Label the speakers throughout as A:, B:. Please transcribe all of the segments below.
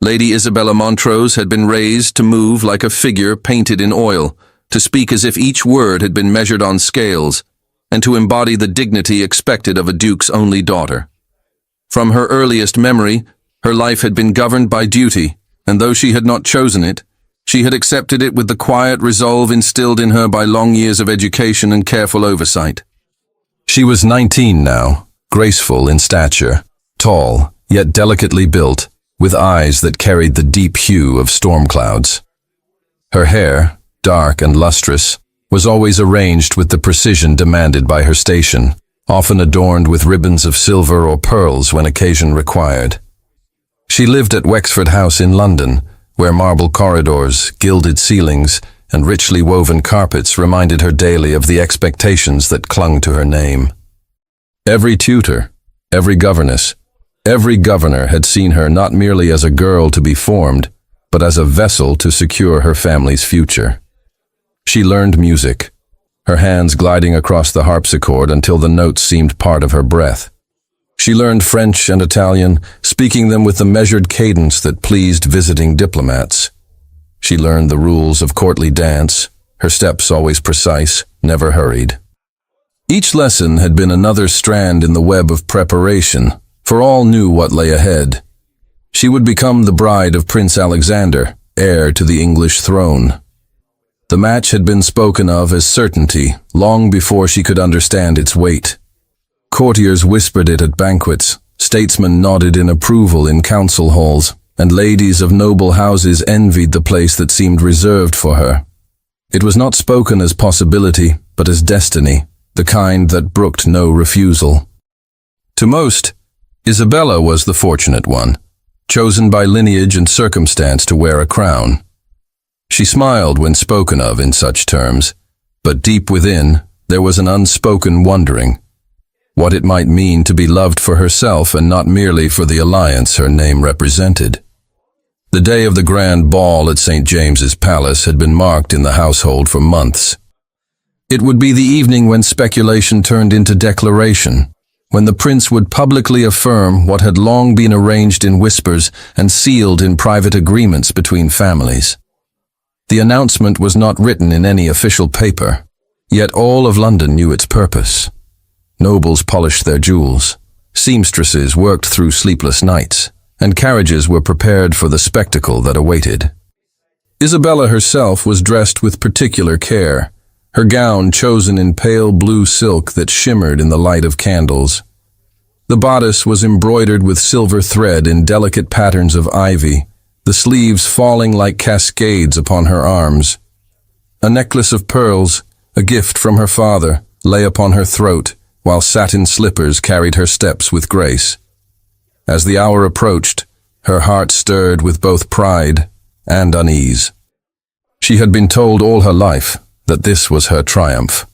A: Lady Isabella Montrose had been raised to move like a figure painted in oil, to speak as if each word had been measured on scales, and to embody the dignity expected of a duke's only daughter. From her earliest memory, her life had been governed by duty, and though she had not chosen it, she had accepted it with the quiet resolve instilled in her by long years of education and careful oversight. She was 19 now, graceful in stature, tall, yet delicately built, with eyes that carried the deep hue of storm clouds. Her hair, dark and lustrous, was always arranged with the precision demanded by her station, often adorned with ribbons of silver or pearls when occasion required. She lived at Wexford House in London, where marble corridors, gilded ceilings, and richly woven carpets reminded her daily of the expectations that clung to her name. Every tutor, every governess, every governor had seen her not merely as a girl to be formed, but as a vessel to secure her family's future. She learned music, her hands gliding across the harpsichord until the notes seemed part of her breath. She learned French and Italian, speaking them with the measured cadence that pleased visiting diplomats. She learned the rules of courtly dance, her steps always precise, never hurried. Each lesson had been another strand in the web of preparation, for all knew what lay ahead. She would become the bride of Prince Alexander, heir to the English throne. The match had been spoken of as certainty long before she could understand its weight. Courtiers whispered it at banquets, statesmen nodded in approval in council halls, and ladies of noble houses envied the place that seemed reserved for her. It was not spoken as possibility, but as destiny, the kind that brooked no refusal. To most, Isabella was the fortunate one, chosen by lineage and circumstance to wear a crown. She smiled when spoken of in such terms, but deep within, there was an unspoken wondering what it might mean to be loved for herself and not merely for the alliance her name represented. The day of the grand ball at St. James's Palace had been marked in the household for months. It would be the evening when speculation turned into declaration, when the prince would publicly affirm what had long been arranged in whispers and sealed in private agreements between families. The announcement was not written in any official paper, yet all of London knew its purpose. Nobles polished their jewels, seamstresses worked through sleepless nights, and carriages were prepared for the spectacle that awaited. Isabella herself was dressed with particular care, her gown chosen in pale blue silk that shimmered in the light of candles. The bodice was embroidered with silver thread in delicate patterns of ivy, the sleeves falling like cascades upon her arms. A necklace of pearls, a gift from her father, lay upon her throat, while satin slippers carried her steps with grace. As the hour approached, her heart stirred with both pride and unease. She had been told all her life that this was her triumph,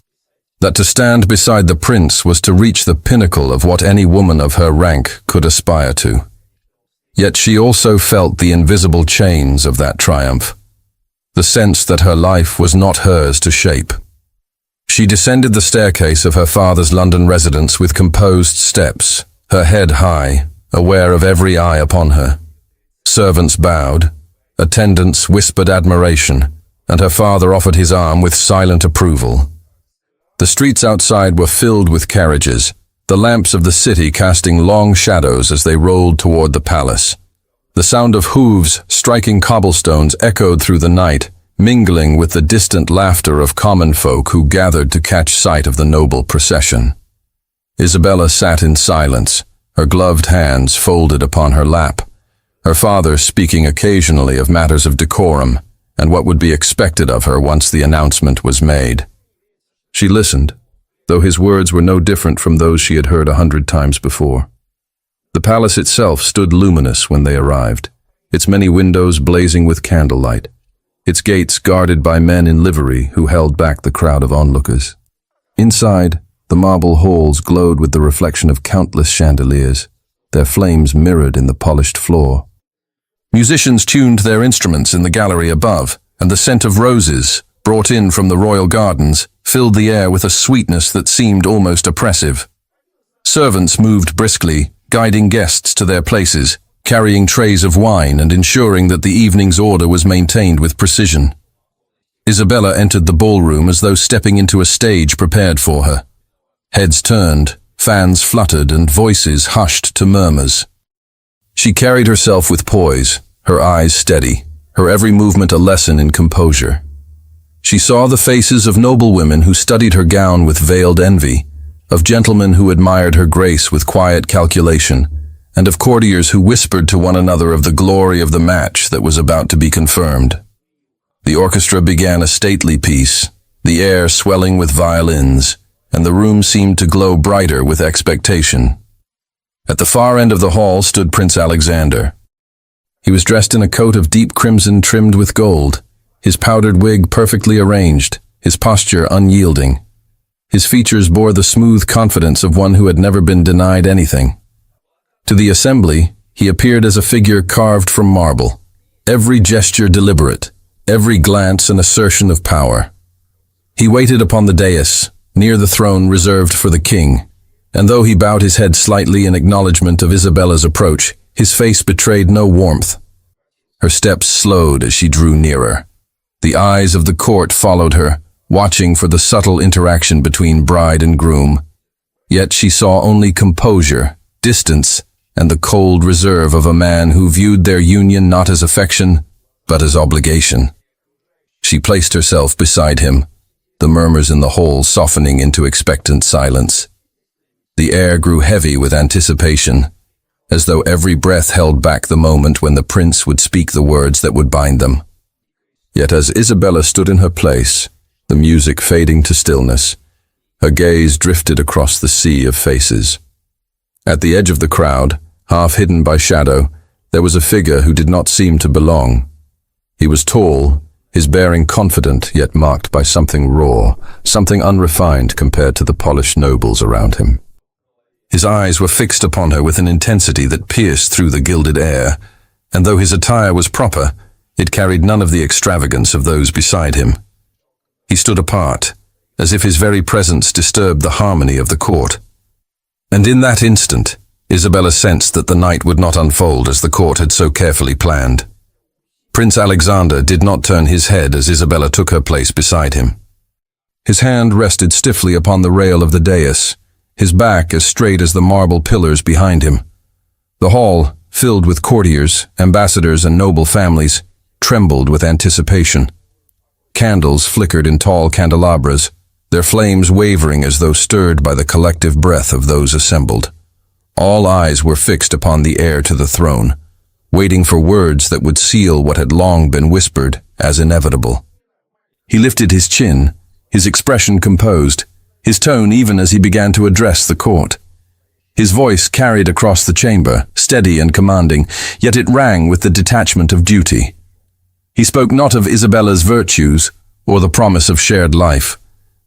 A: that to stand beside the prince was to reach the pinnacle of what any woman of her rank could aspire to. Yet she also felt the invisible chains of that triumph, the sense that her life was not hers to shape. She descended the staircase of her father's London residence with composed steps, her head high, aware of every eye upon her. Servants bowed, attendants whispered admiration, and her father offered his arm with silent approval. The streets outside were filled with carriages, the lamps of the city casting long shadows as they rolled toward the palace. The sound of hooves striking cobblestones echoed through the night, mingling with the distant laughter of common folk who gathered to catch sight of the noble procession. Isabella sat in silence, her gloved hands folded upon her lap, her father speaking occasionally of matters of decorum and what would be expected of her once the announcement was made. She listened, though his words were no different from those she had heard 100 times before. The palace itself stood luminous when they arrived, its many windows blazing with candlelight, its gates guarded by men in livery who held back the crowd of onlookers. Inside, the marble halls glowed with the reflection of countless chandeliers, their flames mirrored in the polished floor. Musicians tuned their instruments in the gallery above, and the scent of roses, brought in from the royal gardens, filled the air with a sweetness that seemed almost oppressive. Servants moved briskly, guiding guests to their places, carrying trays of wine and ensuring that the evening's order was maintained with precision. Isabella entered the ballroom as though stepping into a stage prepared for her. Heads turned, fans fluttered, and voices hushed to murmurs. She carried herself with poise, her eyes steady, her every movement a lesson in composure. She saw the faces of noble women who studied her gown with veiled envy, of gentlemen who admired her grace with quiet calculation, and of courtiers who whispered to one another of the glory of the match that was about to be confirmed. The orchestra began a stately piece, the air swelling with violins, and the room seemed to glow brighter with expectation. At the far end of the hall stood Prince Alexander. He was dressed in a coat of deep crimson trimmed with gold, his powdered wig perfectly arranged, his posture unyielding. His features bore the smooth confidence of one who had never been denied anything. To the assembly, he appeared as a figure carved from marble, every gesture deliberate, every glance an assertion of power. He waited upon the dais, near the throne reserved for the king, and though he bowed his head slightly in acknowledgement of Isabella's approach, his face betrayed no warmth. Her steps slowed as she drew nearer. The eyes of the court followed her, watching for the subtle interaction between bride and groom. Yet she saw only composure, distance, and the cold reserve of a man who viewed their union not as affection, but as obligation. She placed herself beside him, the murmurs in the hall softening into expectant silence. The air grew heavy with anticipation, as though every breath held back the moment when the prince would speak the words that would bind them. Yet as Isabella stood in her place, the music fading to stillness, her gaze drifted across the sea of faces. At the edge of the crowd, half hidden by shadow, there was a figure who did not seem to belong. He was tall, his bearing confident yet marked by something raw, something unrefined compared to the polished nobles around him. His eyes were fixed upon her with an intensity that pierced through the gilded air, and though his attire was proper, it carried none of the extravagance of those beside him. He stood apart, as if his very presence disturbed the harmony of the court. And in that instant, Isabella sensed that the night would not unfold as the court had so carefully planned. Prince Alexander did not turn his head as Isabella took her place beside him. His hand rested stiffly upon the rail of the dais, his back as straight as the marble pillars behind him. The hall, filled with courtiers, ambassadors, and noble families, trembled with anticipation. Candles flickered in tall candelabras, their flames wavering as though stirred by the collective breath of those assembled. All eyes were fixed upon the heir to the throne, waiting for words that would seal what had long been whispered as inevitable. He lifted his chin, his expression composed, his tone even as he began to address the court. His voice carried across the chamber, steady and commanding, yet it rang with the detachment of duty. He spoke not of Isabella's virtues or the promise of shared life,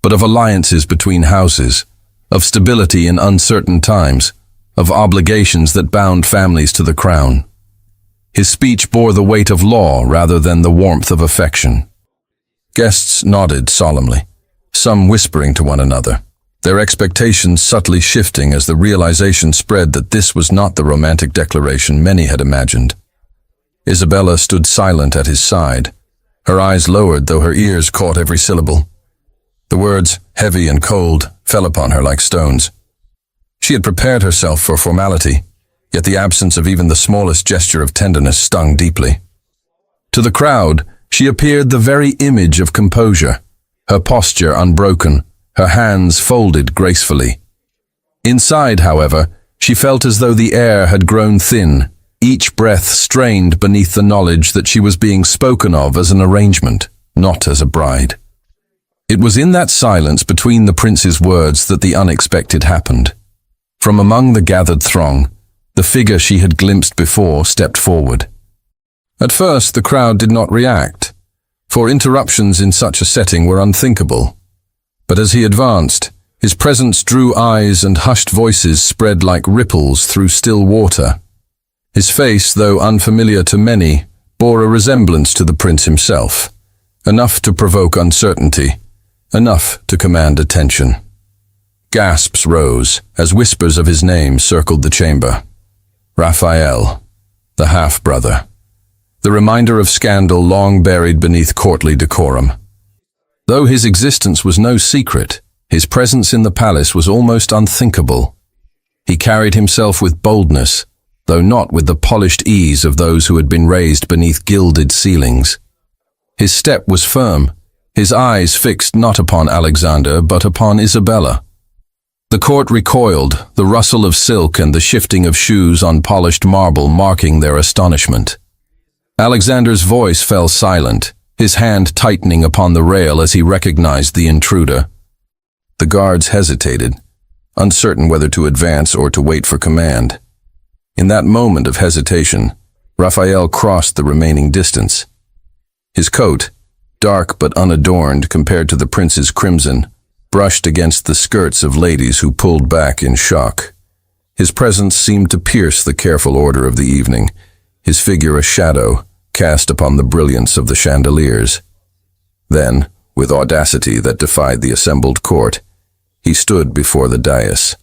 A: but of alliances between houses, of stability in uncertain times, of obligations that bound families to the crown. His speech bore the weight of law rather than the warmth of affection. Guests nodded solemnly, some whispering to one another, their expectations subtly shifting as the realization spread that this was not the romantic declaration many had imagined. Isabella stood silent at his side, her eyes lowered though her ears caught every syllable. The words, heavy and cold, fell upon her like stones. She had prepared herself for formality, yet the absence of even the smallest gesture of tenderness stung deeply. To the crowd, she appeared the very image of composure, her posture unbroken, her hands folded gracefully. Inside, however, she felt as though the air had grown thin, each breath strained beneath the knowledge that she was being spoken of as an arrangement, not as a bride. It was in that silence between the prince's words that the unexpected happened. From among the gathered throng, the figure she had glimpsed before stepped forward. At first, the crowd did not react, for interruptions in such a setting were unthinkable. But as he advanced, his presence drew eyes and hushed voices spread like ripples through still water. His face, though unfamiliar to many, bore a resemblance to the prince himself, enough to provoke uncertainty, enough to command attention. Gasps rose as whispers of his name circled the chamber. Raphael, the half-brother. The reminder of scandal long buried beneath courtly decorum. Though his existence was no secret, his presence in the palace was almost unthinkable. He carried himself with boldness, though not with the polished ease of those who had been raised beneath gilded ceilings. His step was firm, his eyes fixed not upon Alexander but upon Isabella. The court recoiled, the rustle of silk and the shifting of shoes on polished marble marking their astonishment. Alexander's voice fell silent, his hand tightening upon the rail as he recognized the intruder. The guards hesitated, uncertain whether to advance or to wait for command. In that moment of hesitation, Raphael crossed the remaining distance. His coat, dark but unadorned compared to the prince's crimson, brushed against the skirts of ladies who pulled back in shock. His presence seemed to pierce the careful order of the evening, his figure a shadow cast upon the brilliance of the chandeliers. Then, with audacity that defied the assembled court, he stood before the dais.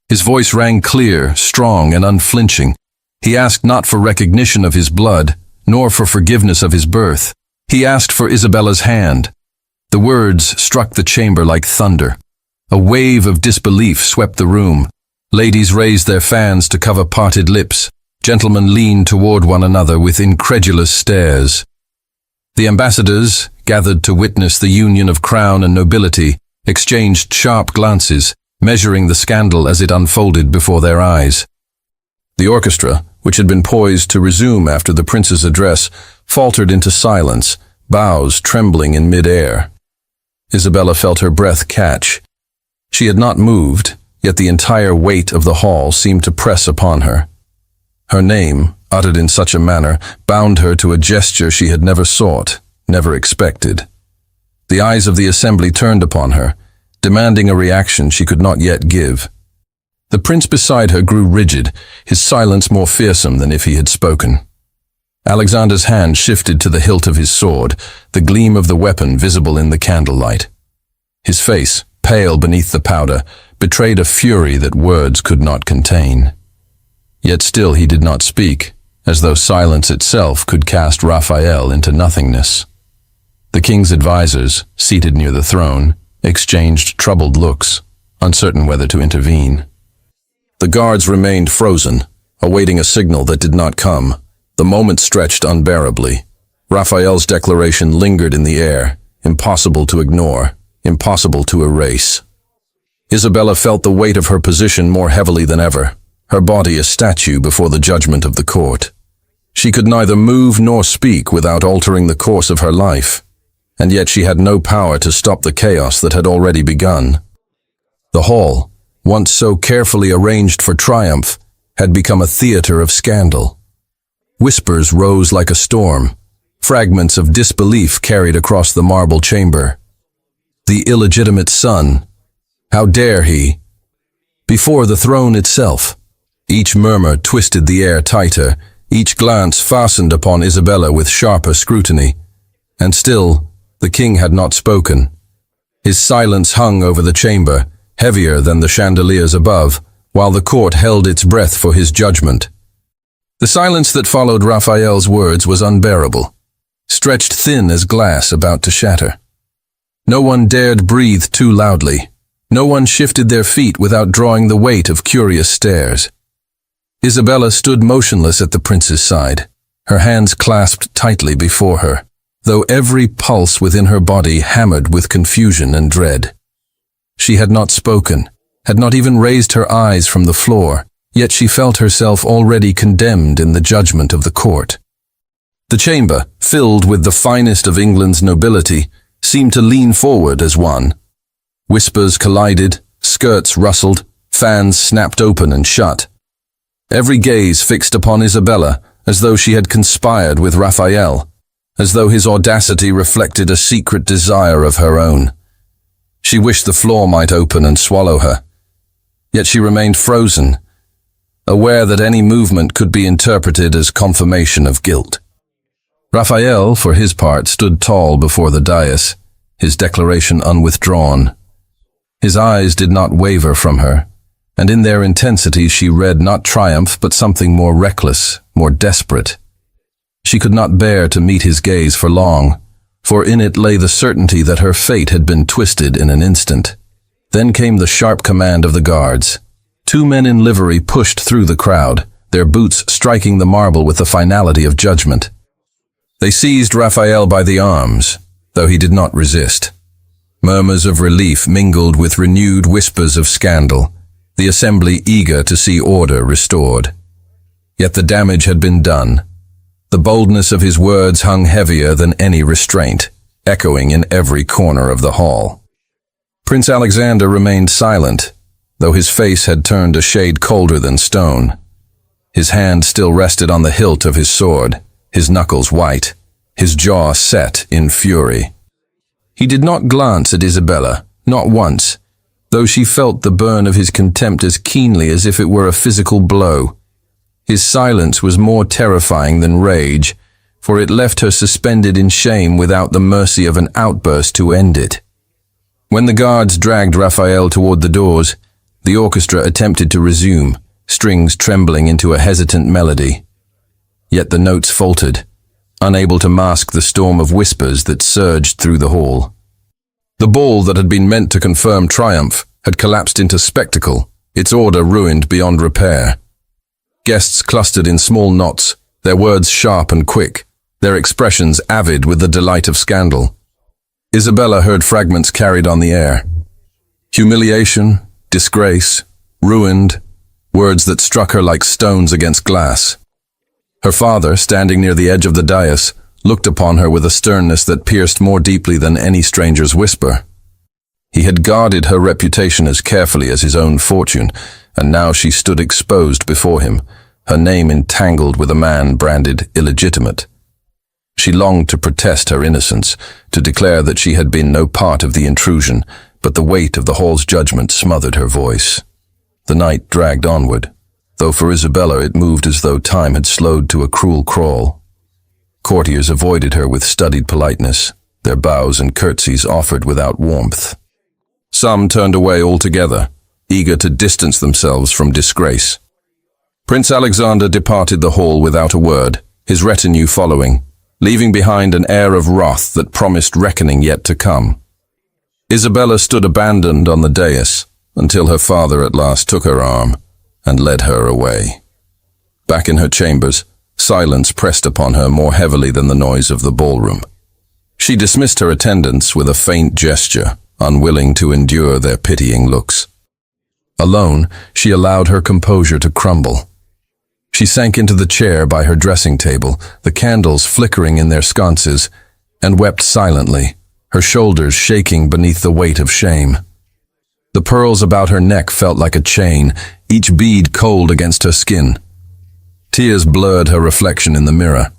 A: His voice rang clear, strong, and unflinching. He asked not for recognition of his blood, nor for forgiveness of his birth. He asked for Isabella's hand. The words struck the chamber like thunder. A wave of disbelief swept the room. Ladies raised their fans to cover parted lips. Gentlemen leaned toward one another with incredulous stares. The ambassadors, gathered to witness the union of crown and nobility, exchanged sharp glances, measuring the scandal as it unfolded before their eyes. The orchestra, which had been poised to resume after the prince's address, faltered into silence, bows trembling in mid-air. Isabella felt her breath catch. She had not moved, yet the entire weight of the hall seemed to press upon her. Her name, uttered in such a manner, bound her to a gesture she had never sought, never expected. The eyes of the assembly turned upon her, demanding a reaction she could not yet give. The prince beside her grew rigid, his silence more fearsome than if he had spoken. Alexander's hand shifted to the hilt of his sword, the gleam of the weapon visible in the candlelight. His face, pale beneath the powder, betrayed a fury that words could not contain. Yet still he did not speak, as though silence itself could cast Raphael into nothingness. The king's advisers, seated near the throne, exchanged troubled looks, uncertain whether to intervene. The guards remained frozen, awaiting a signal that did not come. The moment stretched unbearably. Raphael's declaration lingered in the air, impossible to ignore, impossible to erase. Isabella felt the weight of her position more heavily than ever, her body a statue before the judgment of the court. She could neither move nor speak without altering the course of her life, and yet she had no power to stop the chaos that had already begun. The hall, once so carefully arranged for triumph, had become a theater of scandal. Whispers rose like a storm, fragments of disbelief carried across the marble chamber. The illegitimate son, how dare he? Before the throne itself. Each murmur twisted the air tighter, each glance fastened upon Isabella with sharper scrutiny. And still, the king had not spoken. His silence hung over the chamber, heavier than the chandeliers above, while the court held its breath for his judgment. The silence that followed Raphael's words was unbearable, stretched thin as glass about to shatter. No one dared breathe too loudly. No one shifted their feet without drawing the weight of curious stares. Isabella stood motionless at the prince's side, her hands clasped tightly before her, though every pulse within her body hammered with confusion and dread. She had not spoken, had not even raised her eyes from the floor, yet she felt herself already condemned in the judgment of the court. The chamber, filled with the finest of England's nobility, seemed to lean forward as one. Whispers collided, skirts rustled, fans snapped open and shut. Every gaze fixed upon Isabella, as though she had conspired with Raphael, as though his audacity reflected a secret desire of her own. She wished the floor might open and swallow her. Yet she remained frozen, aware that any movement could be interpreted as confirmation of guilt. Raphael, for his part, stood tall before the dais, his declaration unwithdrawn. His eyes did not waver from her, and in their intensity she read not triumph but something more reckless, more desperate. She could not bear to meet his gaze for long, for in it lay the certainty that her fate had been twisted in an instant. Then came the sharp command of the guards. 2 men in livery pushed through the crowd, their boots striking the marble with the finality of judgment. They seized Raphael by the arms, though he did not resist. Murmurs of relief mingled with renewed whispers of scandal, the assembly eager to see order restored. Yet the damage had been done. The boldness of his words hung heavier than any restraint, echoing in every corner of the hall. Prince Alexander remained silent, though his face had turned a shade colder than stone. His hand still rested on the hilt of his sword, his knuckles white, his jaw set in fury. He did not glance at Isabella, not once, though she felt the burn of his contempt as keenly as if it were a physical blow. His silence was more terrifying than rage, for it left her suspended in shame without the mercy of an outburst to end it. When the guards dragged Raphael toward the doors, the orchestra attempted to resume, strings trembling into a hesitant melody. Yet the notes faltered, unable to mask the storm of whispers that surged through the hall. The ball that had been meant to confirm triumph had collapsed into spectacle, its order ruined beyond repair. Guests clustered in small knots, their words sharp and quick, their expressions avid with the delight of scandal. Isabella heard fragments carried on the air. Humiliation, disgrace, ruined, words that struck her like stones against glass. Her father, standing near the edge of the dais, looked upon her with a sternness that pierced more deeply than any stranger's whisper. He had guarded her reputation as carefully as his own fortune, and now she stood exposed before him, her name entangled with a man branded illegitimate. She longed to protest her innocence, to declare that she had been no part of the intrusion, but the weight of the hall's judgment smothered her voice. The night dragged onward, though for Isabella it moved as though time had slowed to a cruel crawl. Courtiers avoided her with studied politeness, their bows and curtsies offered without warmth. Some turned away altogether, eager to distance themselves from disgrace. Prince Alexander departed the hall without a word, his retinue following, leaving behind an air of wrath that promised reckoning yet to come. Isabella stood abandoned on the dais, until her father at last took her arm and led her away. Back in her chambers, silence pressed upon her more heavily than the noise of the ballroom. She dismissed her attendants with a faint gesture, unwilling to endure their pitying looks. Alone, she allowed her composure to crumble. She sank into the chair by her dressing table, the candles flickering in their sconces, and wept silently, her shoulders shaking beneath the weight of shame. The pearls about her neck felt like a chain, each bead cold against her skin. Tears blurred her reflection in the mirror.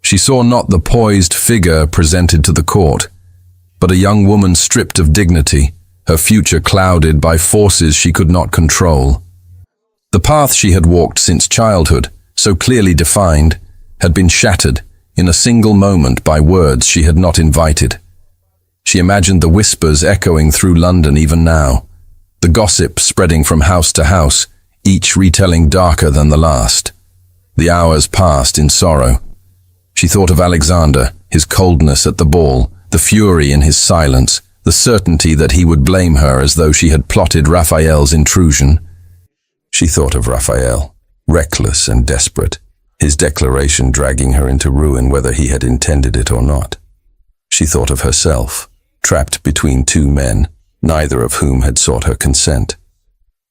A: She saw not the poised figure presented to the court, but a young woman stripped of dignity, her future clouded by forces she could not control. The path she had walked since childhood, so clearly defined, had been shattered in a single moment by words she had not invited. She imagined the whispers echoing through London even now, the gossip spreading from house to house, each retelling darker than the last. The hours passed in sorrow. She thought of Alexander, his coldness at the ball, the fury in his silence, the certainty that he would blame her as though she had plotted Raphael's intrusion. She thought of Raphael, reckless and desperate, his declaration dragging her into ruin whether he had intended it or not. She thought of herself, trapped between 2 men, neither of whom had sought her consent.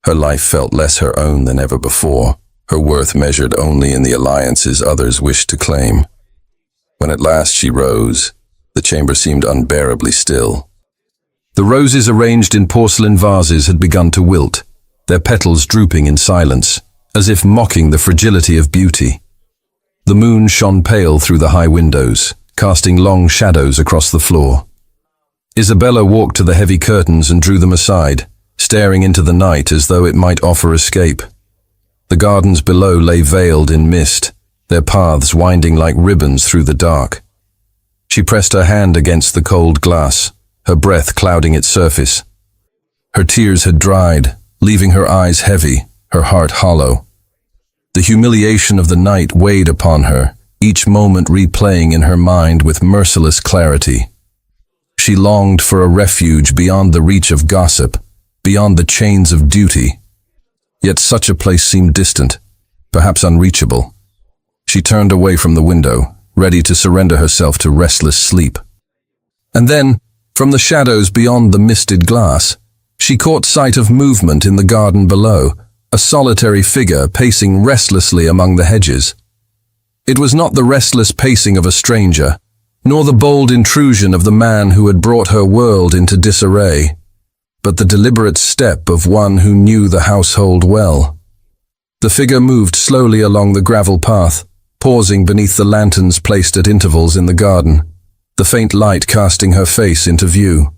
A: Her life felt less her own than ever before, her worth measured only in the alliances others wished to claim. When at last she rose, the chamber seemed unbearably still. The roses arranged in porcelain vases had begun to wilt, their petals drooping in silence, as if mocking the fragility of beauty. The moon shone pale through the high windows, casting long shadows across the floor. Isabella walked to the heavy curtains and drew them aside, staring into the night as though it might offer escape. The gardens below lay veiled in mist, their paths winding like ribbons through the dark. She pressed her hand against the cold glass, her breath clouding its surface. Her tears had dried, leaving her eyes heavy, her heart hollow. The humiliation of the night weighed upon her, each moment replaying in her mind with merciless clarity. She longed for a refuge beyond the reach of gossip, beyond the chains of duty. Yet such a place seemed distant, perhaps unreachable. She turned away from the window, ready to surrender herself to restless sleep. And then, from the shadows beyond the misted glass, she caught sight of movement in the garden below, a solitary figure pacing restlessly among the hedges. It was not the restless pacing of a stranger, nor the bold intrusion of the man who had brought her world into disarray, but the deliberate step of one who knew the household well. The figure moved slowly along the gravel path, pausing beneath the lanterns placed at intervals in the garden, the faint light casting her face into view.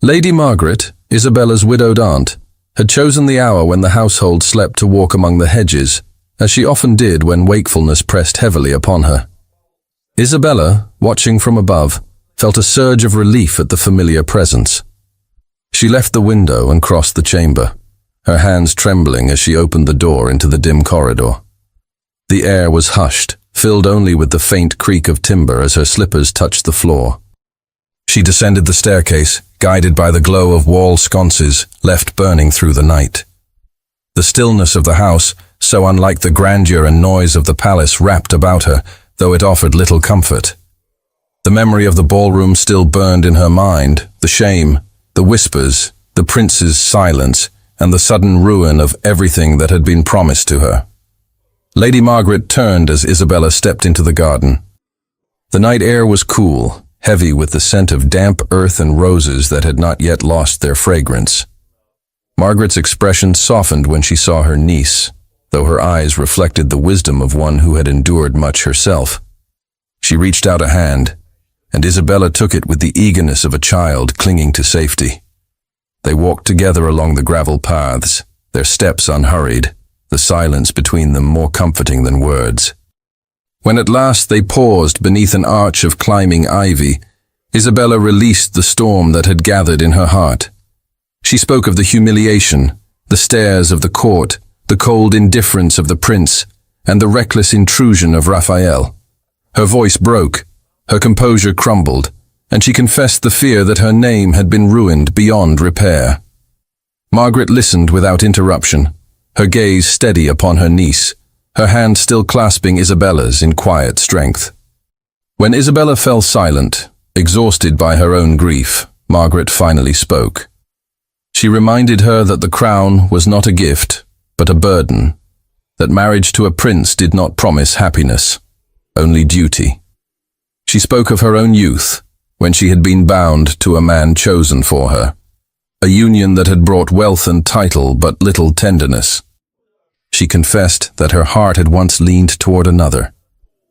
A: Lady Margaret, Isabella's widowed aunt, had chosen the hour when the household slept to walk among the hedges, as she often did when wakefulness pressed heavily upon her. Isabella, watching from above, felt a surge of relief at the familiar presence. She left the window and crossed the chamber, her hands trembling as she opened the door into the dim corridor. The air was hushed, filled only with the faint creak of timber as her slippers touched the floor. She descended the staircase, guided by the glow of wall sconces left burning through the night. The stillness of the house, so unlike the grandeur and noise of the palace, wrapped about her, though it offered little comfort. The memory of the ballroom still burned in her mind, the shame, the whispers, the prince's silence, and the sudden ruin of everything that had been promised to her. Lady Margaret turned as Isabella stepped into the garden. The night air was cool, heavy with the scent of damp earth and roses that had not yet lost their fragrance. Margaret's expression softened when she saw her niece, though her eyes reflected the wisdom of one who had endured much herself. She reached out a hand, and Isabella took it with the eagerness of a child clinging to safety. They walked together along the gravel paths, their steps unhurried, the silence between them more comforting than words. When at last they paused beneath an arch of climbing ivy, Isabella released the storm that had gathered in her heart. She spoke of the humiliation, the stares of the court, the cold indifference of the prince, and the reckless intrusion of Raphael. Her voice broke, her composure crumbled, and she confessed the fear that her name had been ruined beyond repair. Margaret listened without interruption, her gaze steady upon her niece, her hand still clasping Isabella's in quiet strength. When Isabella fell silent, exhausted by her own grief, Margaret finally spoke. She reminded her that the crown was not a gift, but a burden, that marriage to a prince did not promise happiness, only duty. She spoke of her own youth, when she had been bound to a man chosen for her, a union that had brought wealth and title but little tenderness. She confessed that her heart had once leaned toward another,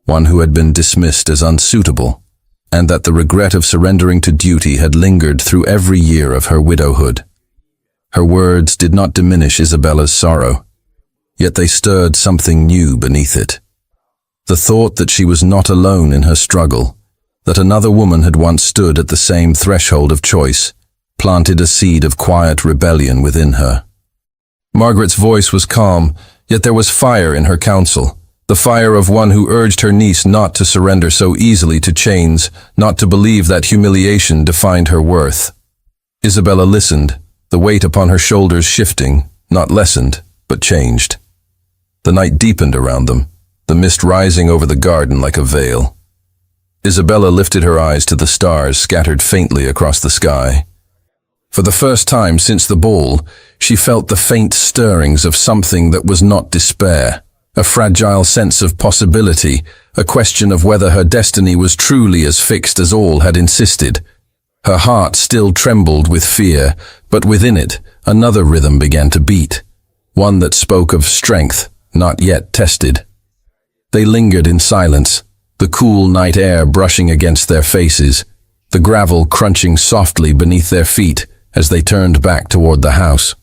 A: one who had been dismissed as unsuitable, and that the regret of surrendering to duty had lingered through every year of her widowhood. Her words did not diminish Isabella's sorrow, yet they stirred something new beneath it. The thought that she was not alone in her struggle, that another woman had once stood at the same threshold of choice, planted a seed of quiet rebellion within her. Margaret's voice was calm, yet there was fire in her counsel, the fire of one who urged her niece not to surrender so easily to chains, not to believe that humiliation defined her worth. Isabella listened, the weight upon her shoulders shifting, not lessened, but changed. The night deepened around them, the mist rising over the garden like a veil. Isabella lifted her eyes to the stars scattered faintly across the sky. For the first time since the ball, she felt the faint stirrings of something that was not despair, a fragile sense of possibility, a question of whether her destiny was truly as fixed as all had insisted. Her heart still trembled with fear, but within it, another rhythm began to beat, one that spoke of strength, not yet tested. They lingered in silence, the cool night air brushing against their faces, the gravel crunching softly beneath their feet as they turned back toward the house.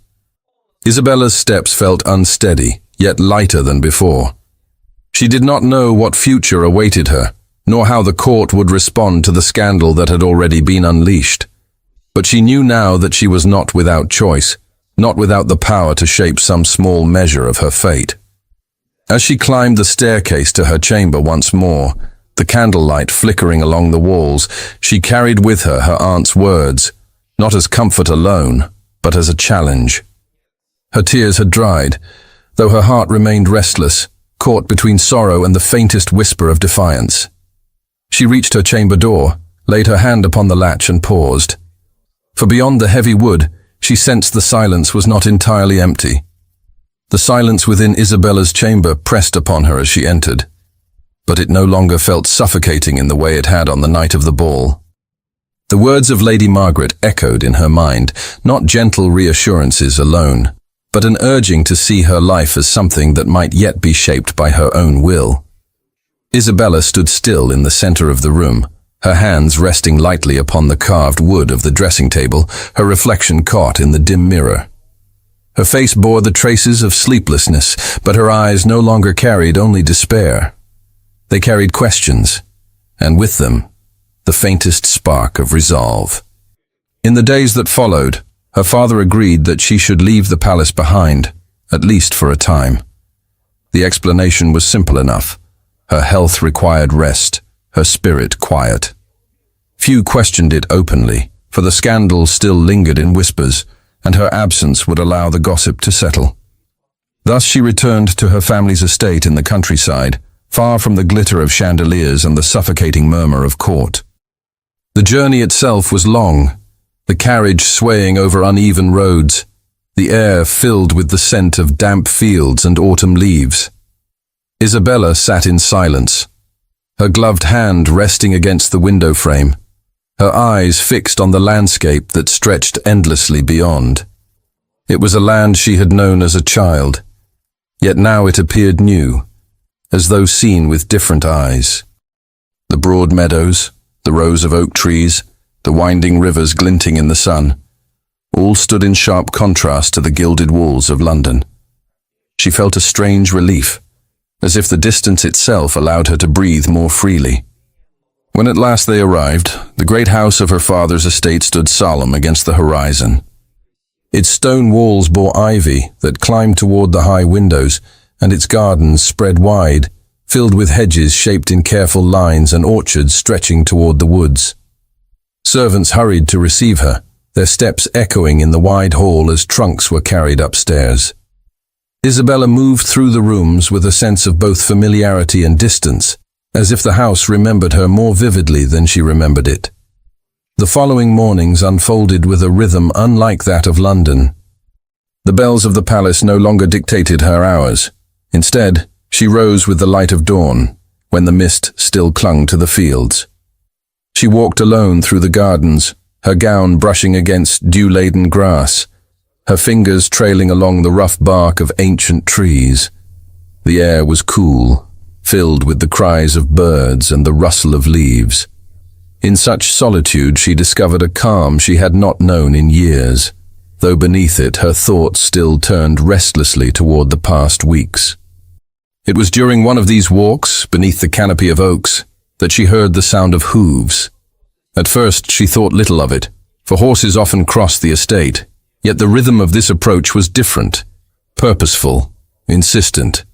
A: Isabella's steps felt unsteady, yet lighter than before. She did not know what future awaited her, nor how the court would respond to the scandal that had already been unleashed. But she knew now that she was not without choice, not without the power to shape some small measure of her fate. As she climbed the staircase to her chamber once more, the candlelight flickering along the walls, she carried with her her aunt's words, not as comfort alone, but as a challenge. Her tears had dried, though her heart remained restless, caught between sorrow and the faintest whisper of defiance. She reached her chamber door, laid her hand upon the latch and paused. For beyond the heavy wood, she sensed the silence was not entirely empty. The silence within Isabella's chamber pressed upon her as she entered, but it no longer felt suffocating in the way it had on the night of the ball. The words of Lady Margaret echoed in her mind, not gentle reassurances alone, but an urging to see her life as something that might yet be shaped by her own will. Isabella stood still in the center of the room, her hands resting lightly upon the carved wood of the dressing table, her reflection caught in the dim mirror. Her face bore the traces of sleeplessness, but her eyes no longer carried only despair. They carried questions, and with them, the faintest spark of resolve. In the days that followed, her father agreed that she should leave the palace behind, at least for a time. The explanation was simple enough. Her health required rest, her spirit quiet. Few questioned it openly, for the scandal still lingered in whispers, and her absence would allow the gossip to settle. Thus she returned to her family's estate in the countryside, far from the glitter of chandeliers and the suffocating murmur of court. The journey itself was long, the carriage swaying over uneven roads, the air filled with the scent of damp fields and autumn leaves. Isabella sat in silence, her gloved hand resting against the window frame, her eyes fixed on the landscape that stretched endlessly beyond. It was a land she had known as a child, yet now it appeared new, as though seen with different eyes. The broad meadows, the rows of oak trees, the winding rivers glinting in the sun, all stood in sharp contrast to the gilded walls of London. She felt a strange relief, as if the distance itself allowed her to breathe more freely. When at last they arrived, the great house of her father's estate stood solemn against the horizon. Its stone walls bore ivy that climbed toward the high windows, and its gardens spread wide, filled with hedges shaped in careful lines and orchards stretching toward the woods. Servants hurried to receive her, their steps echoing in the wide hall as trunks were carried upstairs. Isabella moved through the rooms with a sense of both familiarity and distance, as if the house remembered her more vividly than she remembered it. The following mornings unfolded with a rhythm unlike that of London. The bells of the palace no longer dictated her hours. Instead, she rose with the light of dawn, when the mist still clung to the fields. She walked alone through the gardens, her gown brushing against dew-laden grass, her fingers trailing along the rough bark of ancient trees. The air was cool, filled with the cries of birds and the rustle of leaves. In such solitude she discovered a calm she had not known in years, though beneath it her thoughts still turned restlessly toward the past weeks. It was during one of these walks, beneath the canopy of oaks, that she heard the sound of hooves. At first she thought little of it, for horses often crossed the estate, yet the rhythm of this approach was different, purposeful, insistent.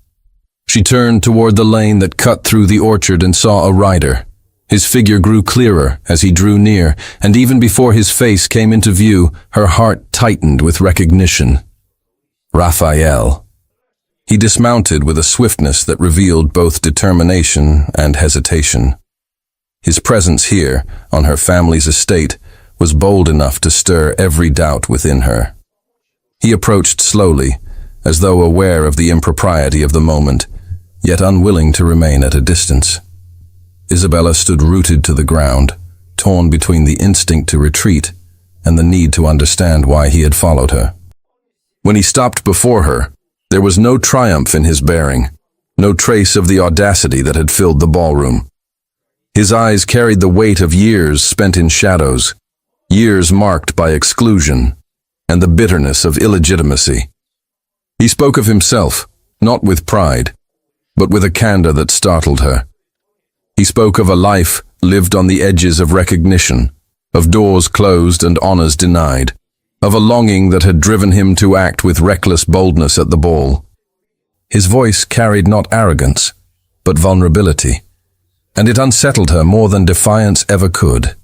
A: She turned toward the lane that cut through the orchard and saw a rider. His figure grew clearer as he drew near, and even before his face came into view, her heart tightened with recognition. Raphael. He dismounted with a swiftness that revealed both determination and hesitation. His presence here, on her family's estate, was bold enough to stir every doubt within her. He approached slowly, as though aware of the impropriety of the moment, yet unwilling to remain at a distance. Isabella stood rooted to the ground, torn between the instinct to retreat and the need to understand why he had followed her. When he stopped before her, there was no triumph in his bearing, no trace of the audacity that had filled the ballroom. His eyes carried the weight of years spent in shadows, years marked by exclusion, and the bitterness of illegitimacy. He spoke of himself, not with pride, but with a candor that startled her. He spoke of a life lived on the edges of recognition, of doors closed and honors denied, of a longing that had driven him to act with reckless boldness at the ball. His voice carried not arrogance, but vulnerability, and it unsettled her more than defiance ever could.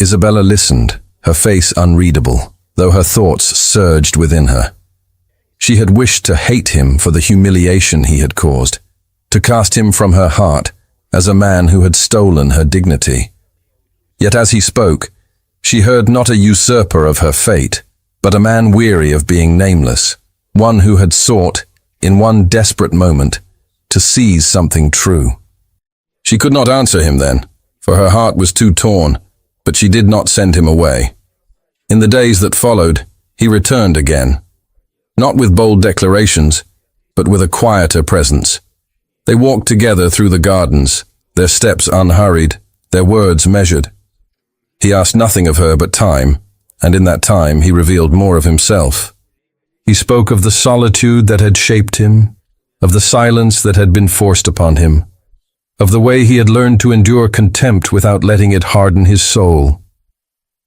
A: Isabella listened, her face unreadable, though her thoughts surged within her. She had wished to hate him for the humiliation he had caused, to cast him from her heart as a man who had stolen her dignity. Yet as he spoke, she heard not a usurper of her fate, but a man weary of being nameless, one who had sought, in one desperate moment, to seize something true. She could not answer him then, for her heart was too torn, but she did not send him away. In the days that followed, he returned again, not with bold declarations, but with a quieter presence. They walked together through the gardens, their steps unhurried, their words measured. He asked nothing of her but time, and in that time he revealed more of himself. He spoke of the solitude that had shaped him, of the silence that had been forced upon him, of the way he had learned to endure contempt without letting it harden his soul.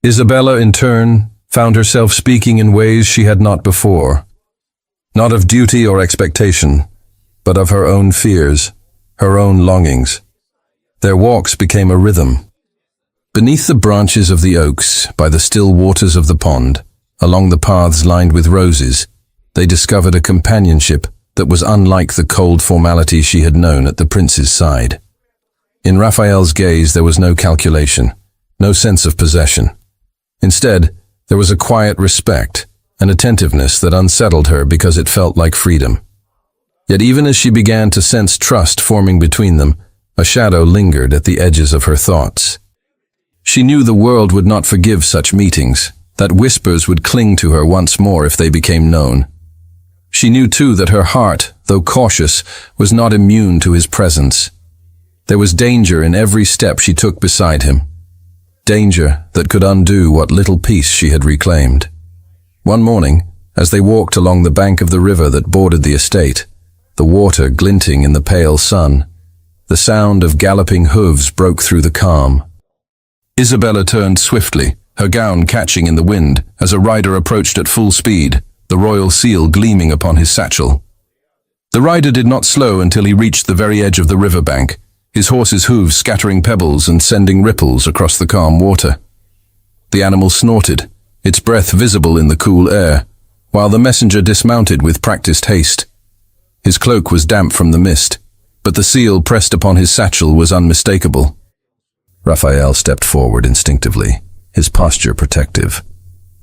A: Isabella, in turn, found herself speaking in ways she had not before, not of duty or expectation, but of her own fears, her own longings. Their walks became a rhythm. Beneath the branches of the oaks, by the still waters of the pond, along the paths lined with roses, they discovered a companionship that was unlike the cold formality she had known at the prince's side. In Raphael's gaze there was no calculation, no sense of possession. Instead, there was a quiet respect, an attentiveness that unsettled her because it felt like freedom. Yet even as she began to sense trust forming between them, a shadow lingered at the edges of her thoughts. She knew the world would not forgive such meetings, that whispers would cling to her once more if they became known. She knew too that her heart, though cautious, was not immune to his presence. There was danger in every step she took beside him, danger that could undo what little peace she had reclaimed. One morning, as they walked along the bank of the river that bordered the estate, the water glinting in the pale sun, the sound of galloping hooves broke through the calm. Isabella turned swiftly, her gown catching in the wind as a rider approached at full speed, the royal seal gleaming upon his satchel. The rider did not slow until he reached the very edge of the river bank, his horse's hooves scattering pebbles and sending ripples across the calm water. The animal snorted, its breath visible in the cool air, while the messenger dismounted with practiced haste. His cloak was damp from the mist, but the seal pressed upon his satchel was unmistakable. Raphael stepped forward instinctively, his posture protective,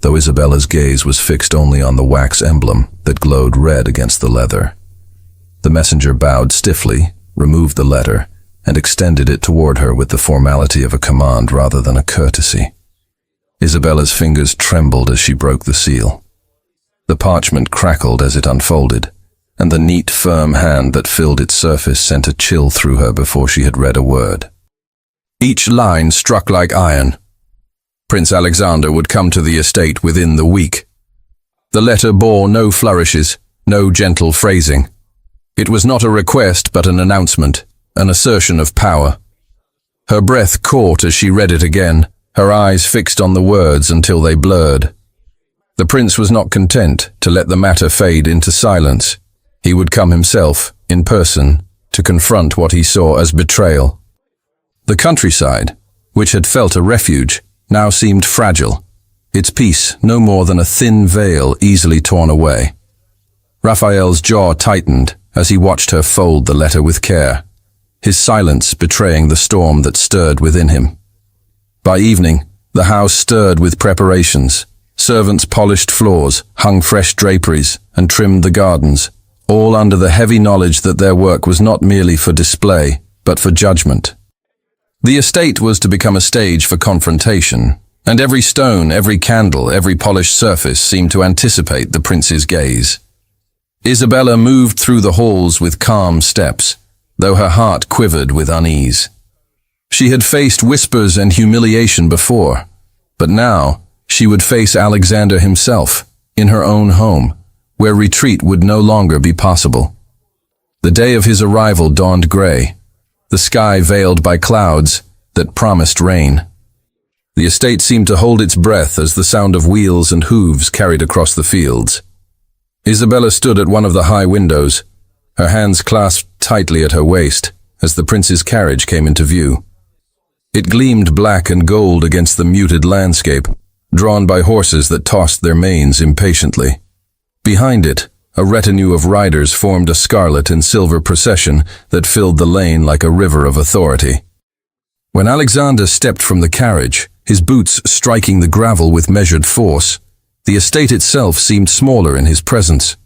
A: though Isabella's gaze was fixed only on the wax emblem that glowed red against the leather. The messenger bowed stiffly, removed the letter, and extended it toward her with the formality of a command rather than a courtesy. Isabella's fingers trembled as she broke the seal. The parchment crackled as it unfolded, and the neat, firm hand that filled its surface sent a chill through her before she had read a word. Each line struck like iron. Prince Alexander would come to the estate within the week. The letter bore no flourishes, no gentle phrasing. It was not a request but an announcement, an assertion of power. Her breath caught as she read it again, her eyes fixed on the words until they blurred. The prince was not content to let the matter fade into silence. He would come himself, in person, to confront what he saw as betrayal. The countryside, which had felt a refuge, now seemed fragile, its peace no more than a thin veil easily torn away. Raphael's jaw tightened as he watched her fold the letter with care, his silence betraying the storm that stirred within him. By evening, the house stirred with preparations. Servants polished floors, hung fresh draperies, and trimmed the gardens, all under the heavy knowledge that their work was not merely for display, but for judgment. The estate was to become a stage for confrontation, and every stone, every candle, every polished surface seemed to anticipate the prince's gaze. Isabella moved through the halls with calm steps, though her heart quivered with unease. She had faced whispers and humiliation before, but now she would face Alexander himself, in her own home, where retreat would no longer be possible. The day of his arrival dawned gray, the sky veiled by clouds that promised rain. The estate seemed to hold its breath as the sound of wheels and hooves carried across the fields. Isabella stood at one of the high windows, her hands clasped tightly at her waist as the prince's carriage came into view. It gleamed black and gold against the muted landscape, drawn by horses that tossed their manes impatiently. Behind it, a retinue of riders formed a scarlet and silver procession that filled the lane like a river of authority. When Alexander stepped from the carriage, his boots striking the gravel with measured force, the estate itself seemed smaller in his presence.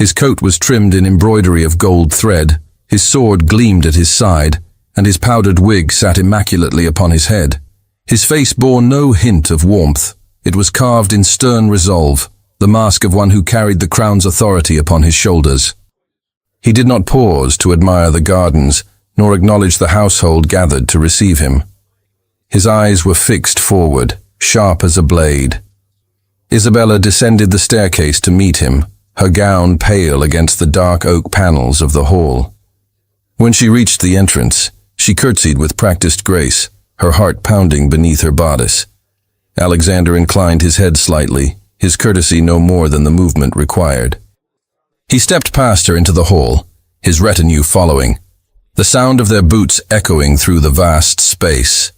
A: His coat was trimmed in embroidery of gold thread, his sword gleamed at his side, and his powdered wig sat immaculately upon his head. His face bore no hint of warmth. It was carved in stern resolve, the mask of one who carried the crown's authority upon his shoulders. He did not pause to admire the gardens, nor acknowledge the household gathered to receive him. His eyes were fixed forward, sharp as a blade. Isabella descended the staircase to meet him, her gown pale against the dark oak panels of the hall. When she reached the entrance, she curtsied with practiced grace, her heart pounding beneath her bodice. Alexander inclined his head slightly, his courtesy no more than the movement required. He stepped past her into the hall, his retinue following, the sound of their boots echoing through the vast space.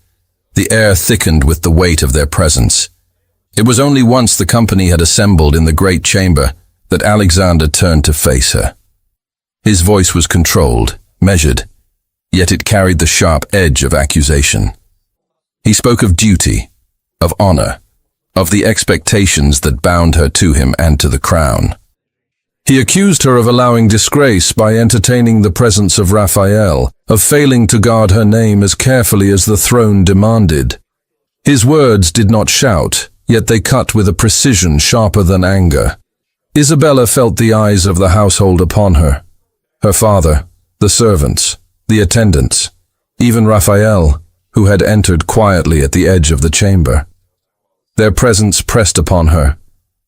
A: The air thickened with the weight of their presence. It was only once the company had assembled in the great chamber that Alexander turned to face her. His voice was controlled, measured, yet it carried the sharp edge of accusation. He spoke of duty, of honor, of the expectations that bound her to him and to the crown. He accused her of allowing disgrace by entertaining the presence of Raphael, of failing to guard her name as carefully as the throne demanded. His words did not shout, yet they cut with a precision sharper than anger. Isabella felt the eyes of the household upon her. Her father, the servants, the attendants, even Raphael, who had entered quietly at the edge of the chamber. Their presence pressed upon her,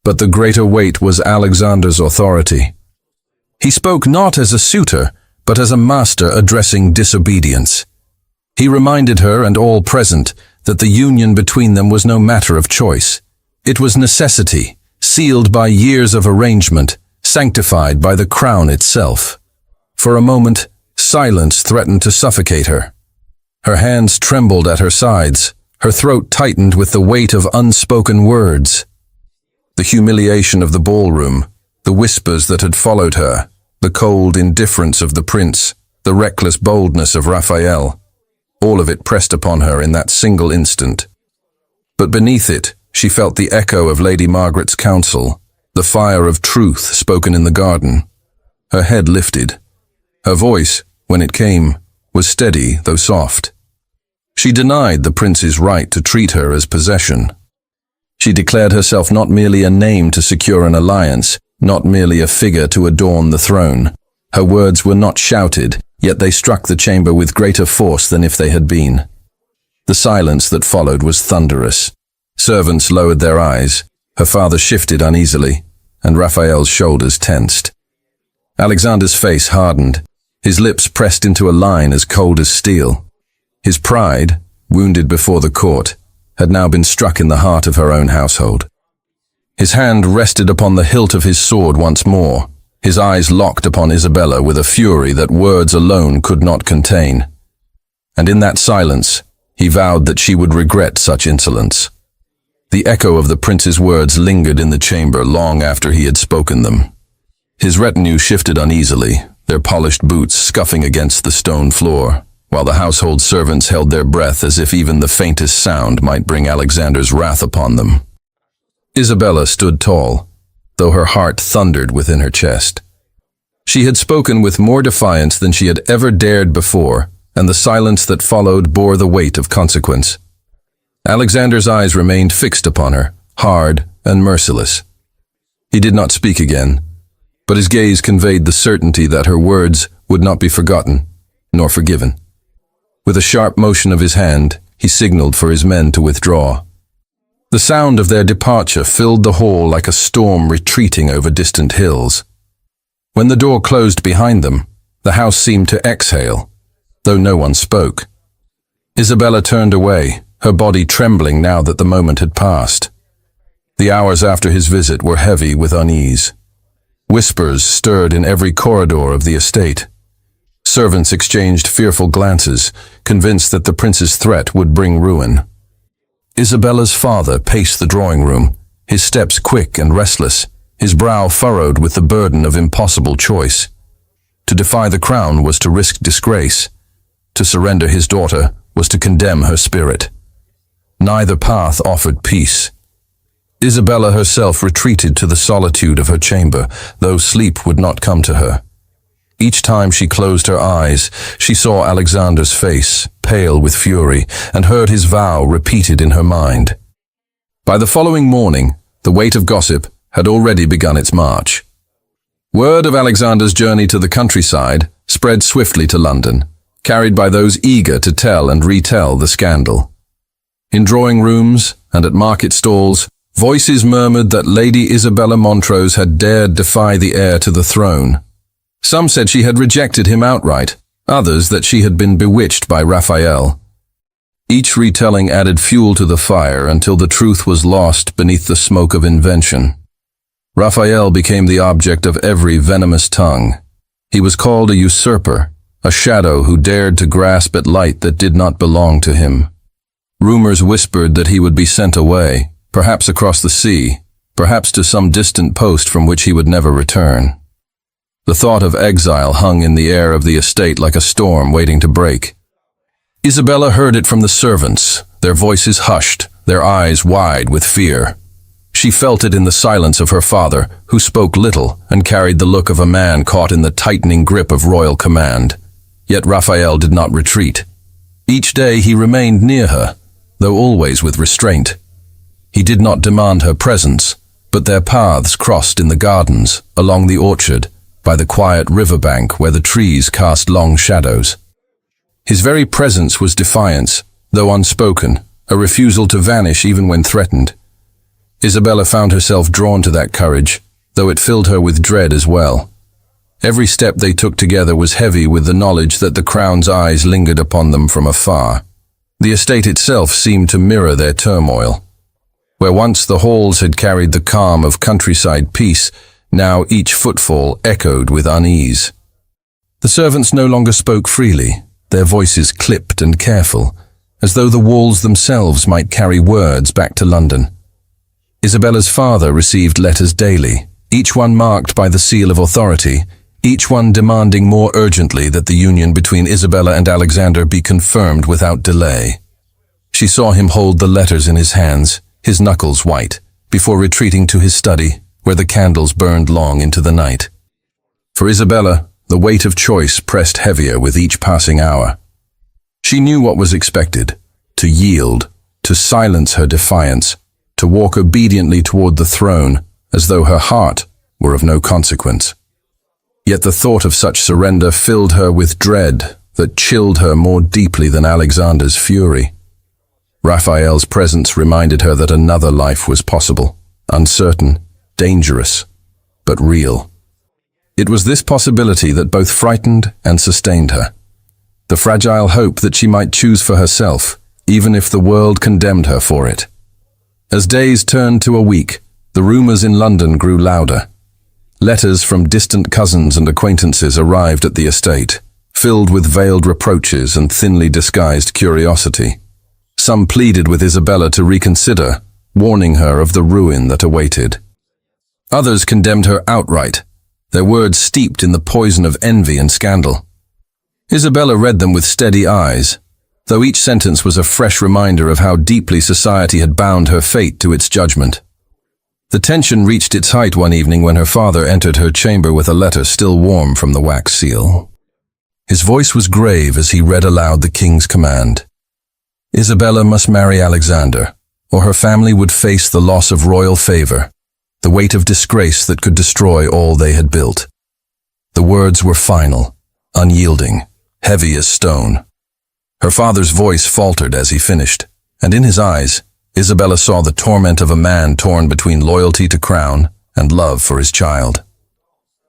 A: but the greater weight was Alexander's authority. He spoke not as a suitor, but as a master addressing disobedience. He reminded her and all present that the union between them was no matter of choice. It was necessity, sealed by years of arrangement, sanctified by the crown itself. For a moment, silence threatened to suffocate her. Her hands trembled at her sides, her throat tightened with the weight of unspoken words. The humiliation of the ballroom, the whispers that had followed her, the cold indifference of the prince, the reckless boldness of Raphael, all of it pressed upon her in that single instant. But beneath it, she felt the echo of Lady Margaret's counsel, the fire of truth spoken in the garden. Her head lifted. Her voice, when it came, was steady though soft. She denied the prince's right to treat her as possession. She declared herself not merely a name to secure an alliance, not merely a figure to adorn the throne. Her words were not shouted, yet they struck the chamber with greater force than if they had been. The silence that followed was thunderous. Servants lowered their eyes, her father shifted uneasily, and Raphael's shoulders tensed. Alexander's face hardened, his lips pressed into a line as cold as steel. His pride, wounded before the court, had now been struck in the heart of her own household. His hand rested upon the hilt of his sword once more, his eyes locked upon Isabella with a fury that words alone could not contain. And in that silence, he vowed that she would regret such insolence. The echo of the prince's words lingered in the chamber long after he had spoken them. His retinue shifted uneasily, their polished boots scuffing against the stone floor, while the household servants held their breath as if even the faintest sound might bring Alexander's wrath upon them. Isabella stood tall, though her heart thundered within her chest. She had spoken with more defiance than she had ever dared before, and the silence that followed bore the weight of consequence. Alexander's eyes remained fixed upon her, hard and merciless. He did not speak again, but his gaze conveyed the certainty that her words would not be forgotten, nor forgiven. With a sharp motion of his hand, he signaled for his men to withdraw. The sound of their departure filled the hall like a storm retreating over distant hills. When the door closed behind them, the house seemed to exhale, though no one spoke. Isabella turned away, her body trembling now that the moment had passed. The hours after his visit were heavy with unease. Whispers stirred in every corridor of the estate. Servants exchanged fearful glances, convinced that the prince's threat would bring ruin. Isabella's father paced the drawing room, his steps quick and restless, his brow furrowed with the burden of impossible choice. To defy the crown was to risk disgrace. To surrender his daughter was to condemn her spirit. Neither path offered peace. Isabella herself retreated to the solitude of her chamber, though sleep would not come to her. Each time she closed her eyes, she saw Alexander's face, pale with fury, and heard his vow repeated in her mind. By the following morning, the weight of gossip had already begun its march. Word of Alexander's journey to the countryside spread swiftly to London, carried by those eager to tell and retell the scandal. In drawing rooms and at market stalls, voices murmured that Lady Isabella Montrose had dared defy the heir to the throne. Some said she had rejected him outright, others that she had been bewitched by Raphael. Each retelling added fuel to the fire until the truth was lost beneath the smoke of invention. Raphael became the object of every venomous tongue. He was called a usurper, a shadow who dared to grasp at light that did not belong to him. Rumors whispered that he would be sent away, perhaps across the sea, perhaps to some distant post from which he would never return. The thought of exile hung in the air of the estate like a storm waiting to break. Isabella heard it from the servants, their voices hushed, their eyes wide with fear. She felt it in the silence of her father, who spoke little and carried the look of a man caught in the tightening grip of royal command. Yet Raphael did not retreat. Each day he remained near her, though always with restraint. He did not demand her presence, but their paths crossed in the gardens, along the orchard, by the quiet riverbank where the trees cast long shadows. His very presence was defiance, though unspoken, a refusal to vanish even when threatened. Isabella found herself drawn to that courage, though it filled her with dread as well. Every step they took together was heavy with the knowledge that the crown's eyes lingered upon them from afar. The estate itself seemed to mirror their turmoil. Where once the halls had carried the calm of countryside peace, now each footfall echoed with unease. The servants no longer spoke freely, their voices clipped and careful, as though the walls themselves might carry words back to London. Isabella's father received letters daily, each one marked by the seal of authority, each one demanding more urgently that the union between Isabella and Alexander be confirmed without delay. She saw him hold the letters in his hands, his knuckles white, before retreating to his study, where the candles burned long into the night. For Isabella, the weight of choice pressed heavier with each passing hour. She knew what was expected: to yield, to silence her defiance, to walk obediently toward the throne, as though her heart were of no consequence. Yet the thought of such surrender filled her with dread that chilled her more deeply than Alexander's fury. Raphael's presence reminded her that another life was possible, uncertain, dangerous, but real. It was this possibility that both frightened and sustained her. The fragile hope that she might choose for herself, even if the world condemned her for it. As days turned to a week, the rumors in London grew louder. Letters from distant cousins and acquaintances arrived at the estate, filled with veiled reproaches and thinly disguised curiosity. Some pleaded with Isabella to reconsider, warning her of the ruin that awaited. Others condemned her outright, their words steeped in the poison of envy and scandal. Isabella read them with steady eyes, though each sentence was a fresh reminder of how deeply society had bound her fate to its judgment. The tension reached its height one evening when her father entered her chamber with a letter still warm from the wax seal. His voice was grave as he read aloud the king's command. Isabella must marry Alexander, or her family would face the loss of royal favor, the weight of disgrace that could destroy all they had built. The words were final, unyielding, heavy as stone. Her father's voice faltered as he finished, and in his eyes, Isabella saw the torment of a man torn between loyalty to crown and love for his child.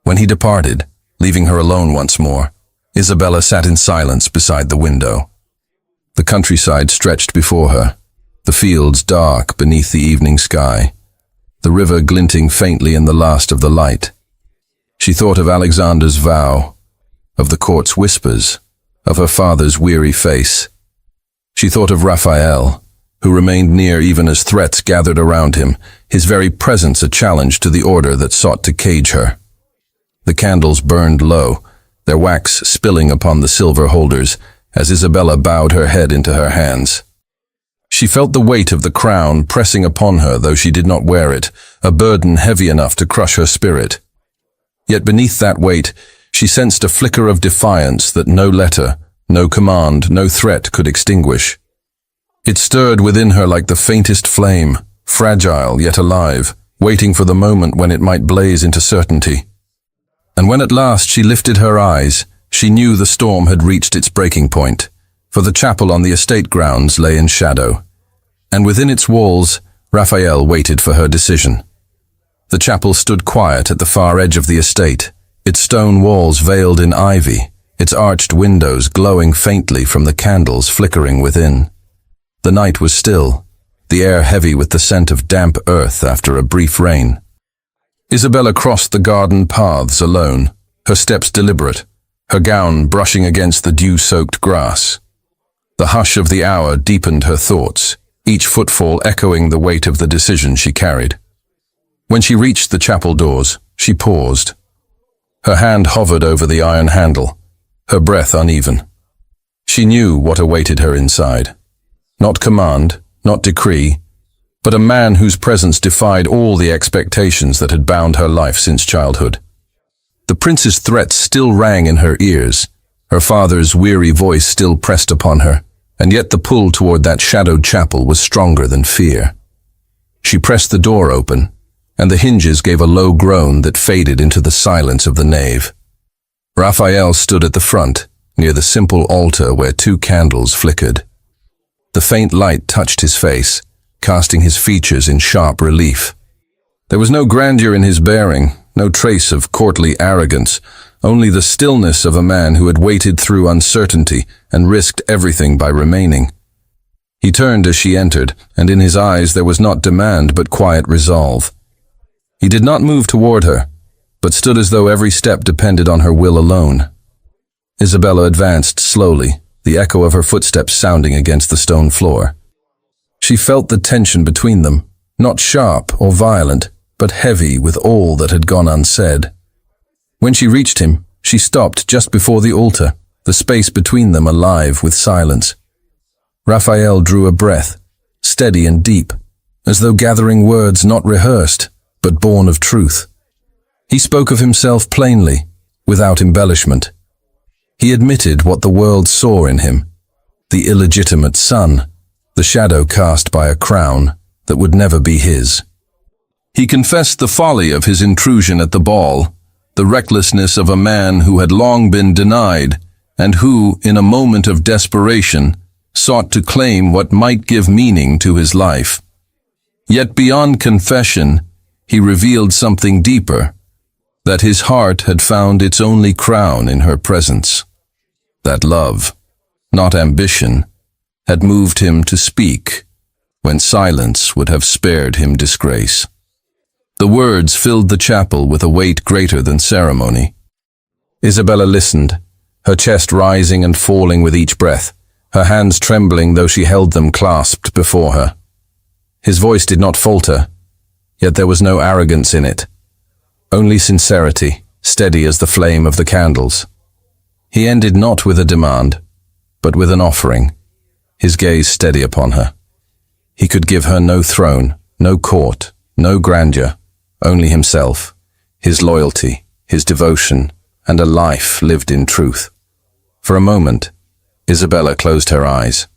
A: When he departed, leaving her alone once more, Isabella sat in silence beside the window. The countryside stretched before her, the fields dark beneath the evening sky, the river glinting faintly in the last of the light. She thought of Alexander's vow, of the court's whispers, of her father's weary face. She thought of Raphael, who remained near even as threats gathered around him, his very presence a challenge to the order that sought to cage her. The candles burned low, their wax spilling upon the silver holders, as Isabella bowed her head into her hands. She felt the weight of the crown pressing upon her, though she did not wear it, a burden heavy enough to crush her spirit. Yet beneath that weight, she sensed a flicker of defiance that no letter, no command, no threat could extinguish. It stirred within her like the faintest flame, fragile yet alive, waiting for the moment when it might blaze into certainty. And when at last she lifted her eyes, she knew the storm had reached its breaking point, for the chapel on the estate grounds lay in shadow, and within its walls, Raphael waited for her decision. The chapel stood quiet at the far edge of the estate, its stone walls veiled in ivy, its arched windows glowing faintly from the candles flickering within. The night was still, the air heavy with the scent of damp earth after a brief rain. Isabella crossed the garden paths alone, her steps deliberate, her gown brushing against the dew-soaked grass. The hush of the hour deepened her thoughts, each footfall echoing the weight of the decision she carried. When she reached the chapel doors, she paused. Her hand hovered over the iron handle, her breath uneven. She knew what awaited her inside. Not command, not decree, but a man whose presence defied all the expectations that had bound her life since childhood. The prince's threats still rang in her ears, her father's weary voice still pressed upon her, and yet the pull toward that shadowed chapel was stronger than fear. She pressed the door open, and the hinges gave a low groan that faded into the silence of the nave. Raphael stood at the front, near the simple altar where 2 candles flickered. The faint light touched his face, casting his features in sharp relief. There was no grandeur in his bearing, no trace of courtly arrogance, only the stillness of a man who had waited through uncertainty and risked everything by remaining. He turned as she entered, and in his eyes there was not demand but quiet resolve. He did not move toward her, but stood as though every step depended on her will alone. Isabella advanced slowly, the echo of her footsteps sounding against the stone floor. She felt the tension between them, not sharp or violent, but heavy with all that had gone unsaid. When she reached him, she stopped just before the altar, the space between them alive with silence. Raphael drew a breath, steady and deep, as though gathering words not rehearsed, but born of truth. He spoke of himself plainly, without embellishment. He admitted what the world saw in him, the illegitimate son, the shadow cast by a crown that would never be his. He confessed the folly of his intrusion at the ball, the recklessness of a man who had long been denied, and who, in a moment of desperation, sought to claim what might give meaning to his life. Yet beyond confession, he revealed something deeper, that his heart had found its only crown in her presence. That love, not ambition, had moved him to speak, when silence would have spared him disgrace. The words filled the chapel with a weight greater than ceremony. Isabella listened, her chest rising and falling with each breath, her hands trembling though she held them clasped before her. His voice did not falter, yet there was no arrogance in it, only sincerity, steady as the flame of the candles. He ended not with a demand, but with an offering, his gaze steady upon her. He could give her no throne, no court, no grandeur, only himself, his loyalty, his devotion, and a life lived in truth. For a moment, Isabella closed her eyes.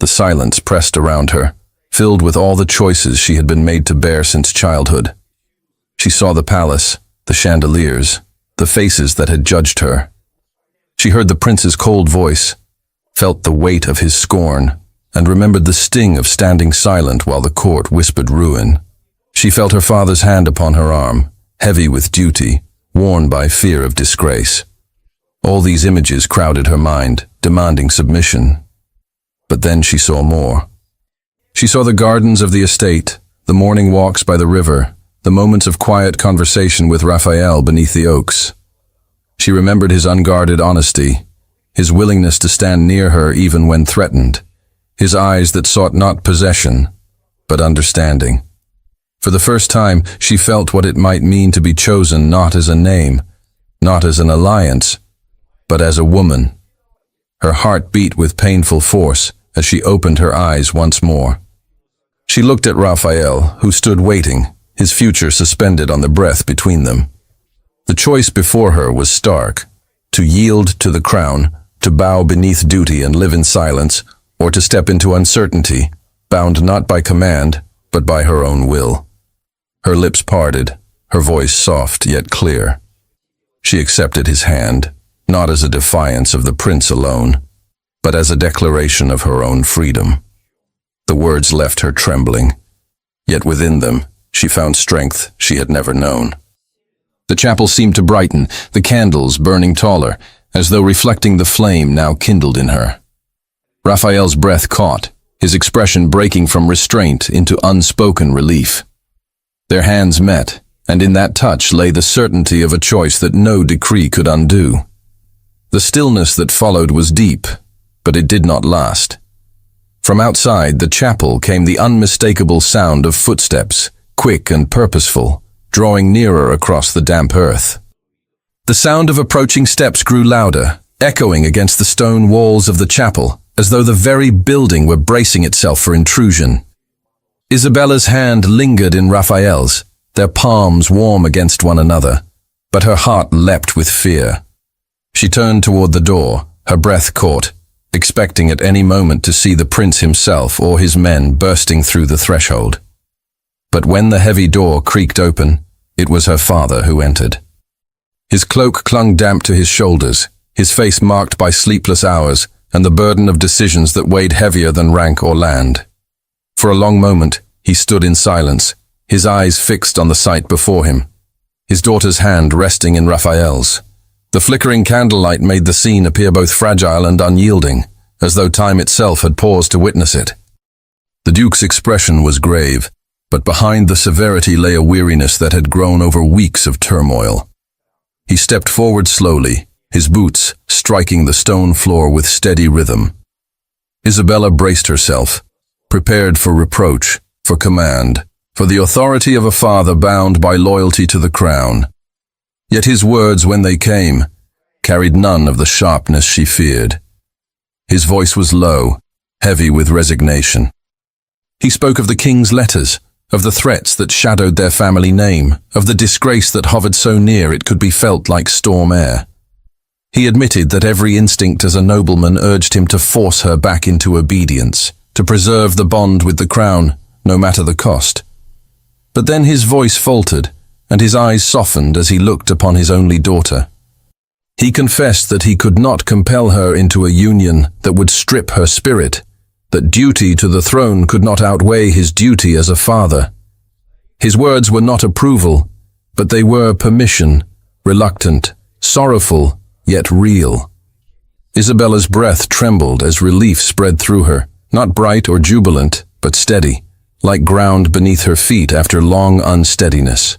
A: The silence pressed around her, filled with all the choices she had been made to bear since childhood. She saw the palace, the chandeliers, the faces that had judged her. She heard the prince's cold voice, felt the weight of his scorn, and remembered the sting of standing silent while the court whispered ruin. She felt her father's hand upon her arm, heavy with duty, worn by fear of disgrace. All these images crowded her mind, demanding submission. But then she saw more. She saw the gardens of the estate, the morning walks by the river, the moments of quiet conversation with Raphael beneath the oaks. She remembered his unguarded honesty, his willingness to stand near her even when threatened, his eyes that sought not possession, but understanding. For the first time, she felt what it might mean to be chosen not as a name, not as an alliance, but as a woman. Her heart beat with painful force as she opened her eyes once more. She looked at Raphael, who stood waiting, his future suspended on the breath between them. The choice before her was stark: to yield to the crown, to bow beneath duty and live in silence, or to step into uncertainty, bound not by command, but by her own will. Her lips parted, her voice soft yet clear. She accepted his hand, not as a defiance of the prince alone, but as a declaration of her own freedom. The words left her trembling, yet within them she found strength she had never known. The chapel seemed to brighten, the candles burning taller, as though reflecting the flame now kindled in her. Raphael's breath caught, his expression breaking from restraint into unspoken relief. Their hands met, and in that touch lay the certainty of a choice that no decree could undo. The stillness that followed was deep, but it did not last. From outside the chapel came the unmistakable sound of footsteps, quick and purposeful, drawing nearer across the damp earth. The sound of approaching steps grew louder, echoing against the stone walls of the chapel, as though the very building were bracing itself for intrusion. Isabella's hand lingered in Raphael's, their palms warm against one another, but her heart leapt with fear. She turned toward the door, her breath caught, expecting at any moment to see the prince himself or his men bursting through the threshold. But when the heavy door creaked open, it was her father who entered. His cloak clung damp to his shoulders, his face marked by sleepless hours and the burden of decisions that weighed heavier than rank or land. For a long moment, he stood in silence, his eyes fixed on the sight before him, his daughter's hand resting in Raphael's. The flickering candlelight made the scene appear both fragile and unyielding, as though time itself had paused to witness it. The Duke's expression was grave, but behind the severity lay a weariness that had grown over weeks of turmoil. He stepped forward slowly, his boots striking the stone floor with steady rhythm. Isabella braced herself, prepared for reproach, for command, for the authority of a father bound by loyalty to the crown. Yet his words, when they came, carried none of the sharpness she feared. His voice was low, heavy with resignation. He spoke of the king's letters, of the threats that shadowed their family name, of the disgrace that hovered so near it could be felt like storm air. He admitted that every instinct as a nobleman urged him to force her back into obedience, to preserve the bond with the crown, no matter the cost. But then his voice faltered, and his eyes softened as he looked upon his only daughter. He confessed that he could not compel her into a union that would strip her spirit, that duty to the throne could not outweigh his duty as a father. His words were not approval, but they were permission, reluctant, sorrowful, yet real. Isabella's breath trembled as relief spread through her, not bright or jubilant, but steady, like ground beneath her feet after long unsteadiness.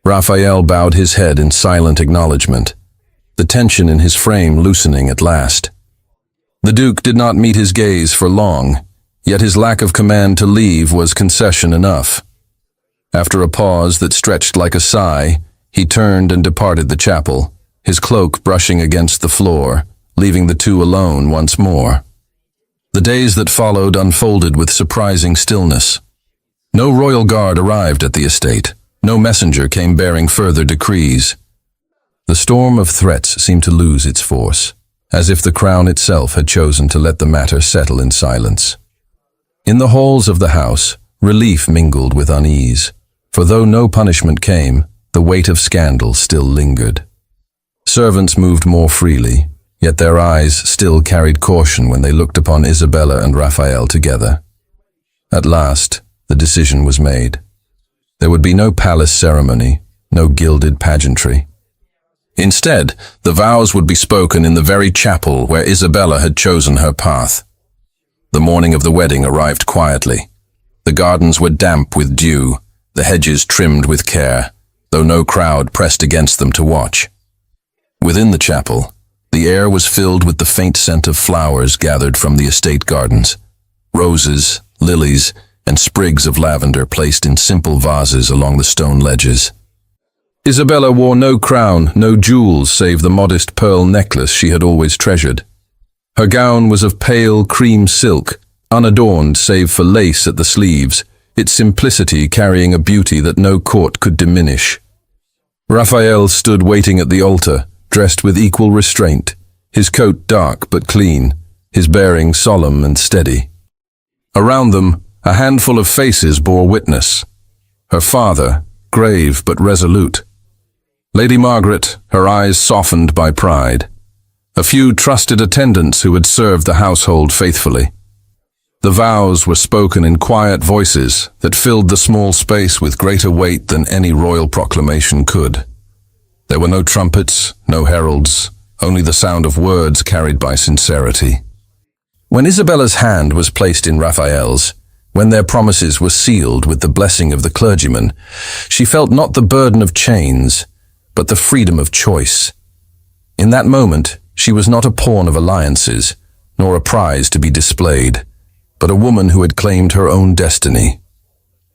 A: Raphael bowed his head in silent acknowledgement, the tension in his frame loosening at last. The Duke did not meet his gaze for long, yet his lack of command to leave was concession enough. After a pause that stretched like a sigh, he turned and departed the chapel, his cloak brushing against the floor, leaving the two alone once more. The days that followed unfolded with surprising stillness. No royal guard arrived at the estate. No messenger came bearing further decrees. The storm of threats seemed to lose its force, as if the crown itself had chosen to let the matter settle in silence. In the halls of the house, relief mingled with unease, for though no punishment came, the weight of scandal still lingered. Servants moved more freely, yet their eyes still carried caution when they looked upon Isabella and Raphael together. At last, the decision was made. There would be no palace ceremony, no gilded pageantry. Instead, the vows would be spoken in the very chapel where Isabella had chosen her path. The morning of the wedding arrived quietly. The gardens were damp with dew, the hedges trimmed with care, though no crowd pressed against them to watch. Within the chapel, the air was filled with the faint scent of flowers gathered from the estate gardens, roses, lilies, and sprigs of lavender placed in simple vases along the stone ledges. Isabella wore no crown, no jewels save the modest pearl necklace she had always treasured. Her gown was of pale cream silk, unadorned save for lace at the sleeves, its simplicity carrying a beauty that no court could diminish. Raphael stood waiting at the altar, dressed with equal restraint, his coat dark but clean, his bearing solemn and steady. Around them, a handful of faces bore witness. Her father, grave but resolute. Lady Margaret, her eyes softened by pride. A few trusted attendants who had served the household faithfully. The vows were spoken in quiet voices that filled the small space with greater weight than any royal proclamation could. There were no trumpets, no heralds, only the sound of words carried by sincerity. When Isabella's hand was placed in Raphael's, when their promises were sealed with the blessing of the clergyman, she felt not the burden of chains, but the freedom of choice. In that moment, she was not a pawn of alliances, nor a prize to be displayed, but a woman who had claimed her own destiny.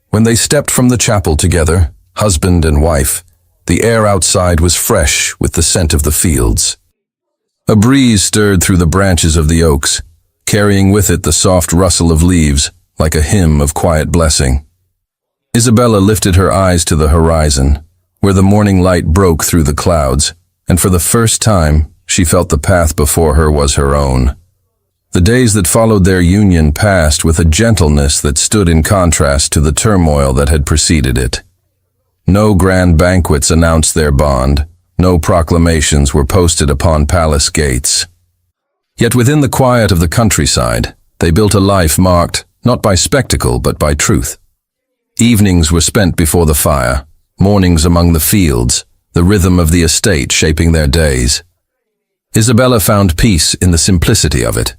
A: When they stepped from the chapel together, husband and wife, the air outside was fresh with the scent of the fields. A breeze stirred through the branches of the oaks, carrying with it the soft rustle of leaves, like a hymn of quiet blessing. Isabella lifted her eyes to the horizon, where the morning light broke through the clouds, and for the first time, she felt the path before her was her own. The days that followed their union passed with a gentleness that stood in contrast to the turmoil that had preceded it. No grand banquets announced their bond, no proclamations were posted upon palace gates. Yet within the quiet of the countryside, they built a life marked not by spectacle but by truth. Evenings were spent before the fire, mornings among the fields, the rhythm of the estate shaping their days. Isabella found peace in the simplicity of it,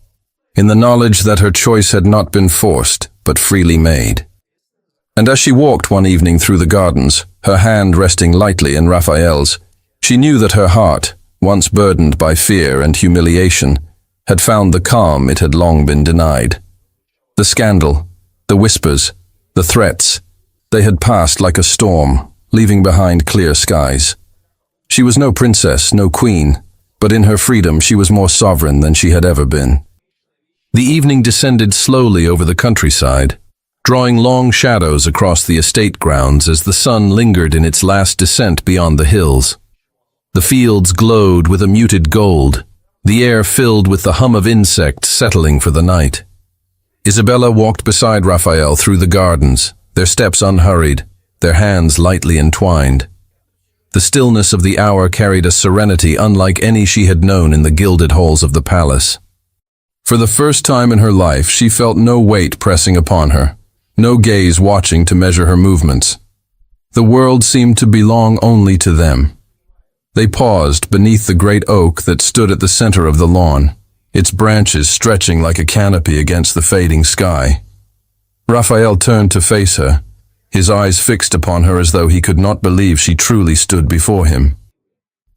A: in the knowledge that her choice had not been forced, but freely made. And as she walked one evening through the gardens, her hand resting lightly in Raphael's, she knew that her heart, once burdened by fear and humiliation, had found the calm it had long been denied. The scandal, the whispers, the threats, they had passed like a storm, leaving behind clear skies. She was no princess, no queen, but in her freedom she was more sovereign than she had ever been. The evening descended slowly over the countryside, drawing long shadows across the estate grounds as the sun lingered in its last descent beyond the hills. The fields glowed with a muted gold, the air filled with the hum of insects settling for the night. Isabella walked beside Raphael through the gardens, their steps unhurried, their hands lightly entwined. The stillness of the hour carried a serenity unlike any she had known in the gilded halls of the palace. For the first time in her life, she felt no weight pressing upon her, no gaze watching to measure her movements. The world seemed to belong only to them. They paused beneath the great oak that stood at the center of the lawn, its branches stretching like a canopy against the fading sky. Raphael turned to face her, his eyes fixed upon her as though he could not believe she truly stood before him.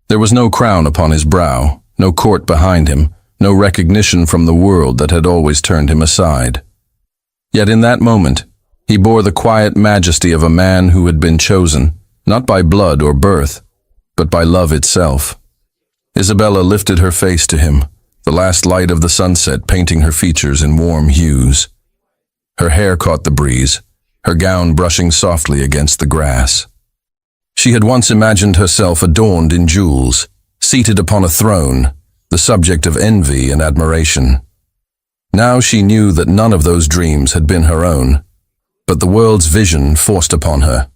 A: There was no crown upon his brow, no court behind him, no recognition from the world that had always turned him aside. Yet in that moment, he bore the quiet majesty of a man who had been chosen, not by blood or birth, but by love itself. Isabella lifted her face to him, the last light of the sunset painting her features in warm hues. Her hair caught the breeze, her gown brushing softly against the grass. She had once imagined herself adorned in jewels, seated upon a throne, the subject of envy and admiration. Now she knew that none of those dreams had been her own, but the world's vision forced upon her.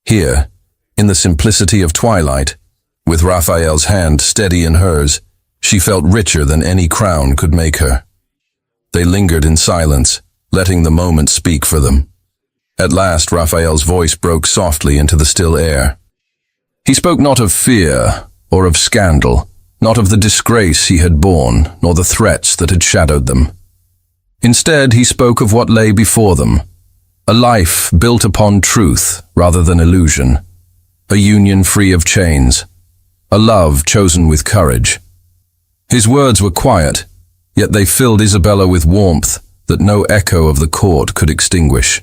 A: Here, in the simplicity of twilight, with Raphael's hand steady in hers, she felt richer than any crown could make her. They lingered in silence, letting the moment speak for them. At last, Raphael's voice broke softly into the still air. He spoke not of fear or of scandal, not of the disgrace he had borne, nor the threats that had shadowed them. Instead, he spoke of what lay before them, A life built upon truth rather than illusion. A union free of chains. A love chosen with courage. His words were quiet, yet they filled Isabella with warmth that no echo of the court could extinguish.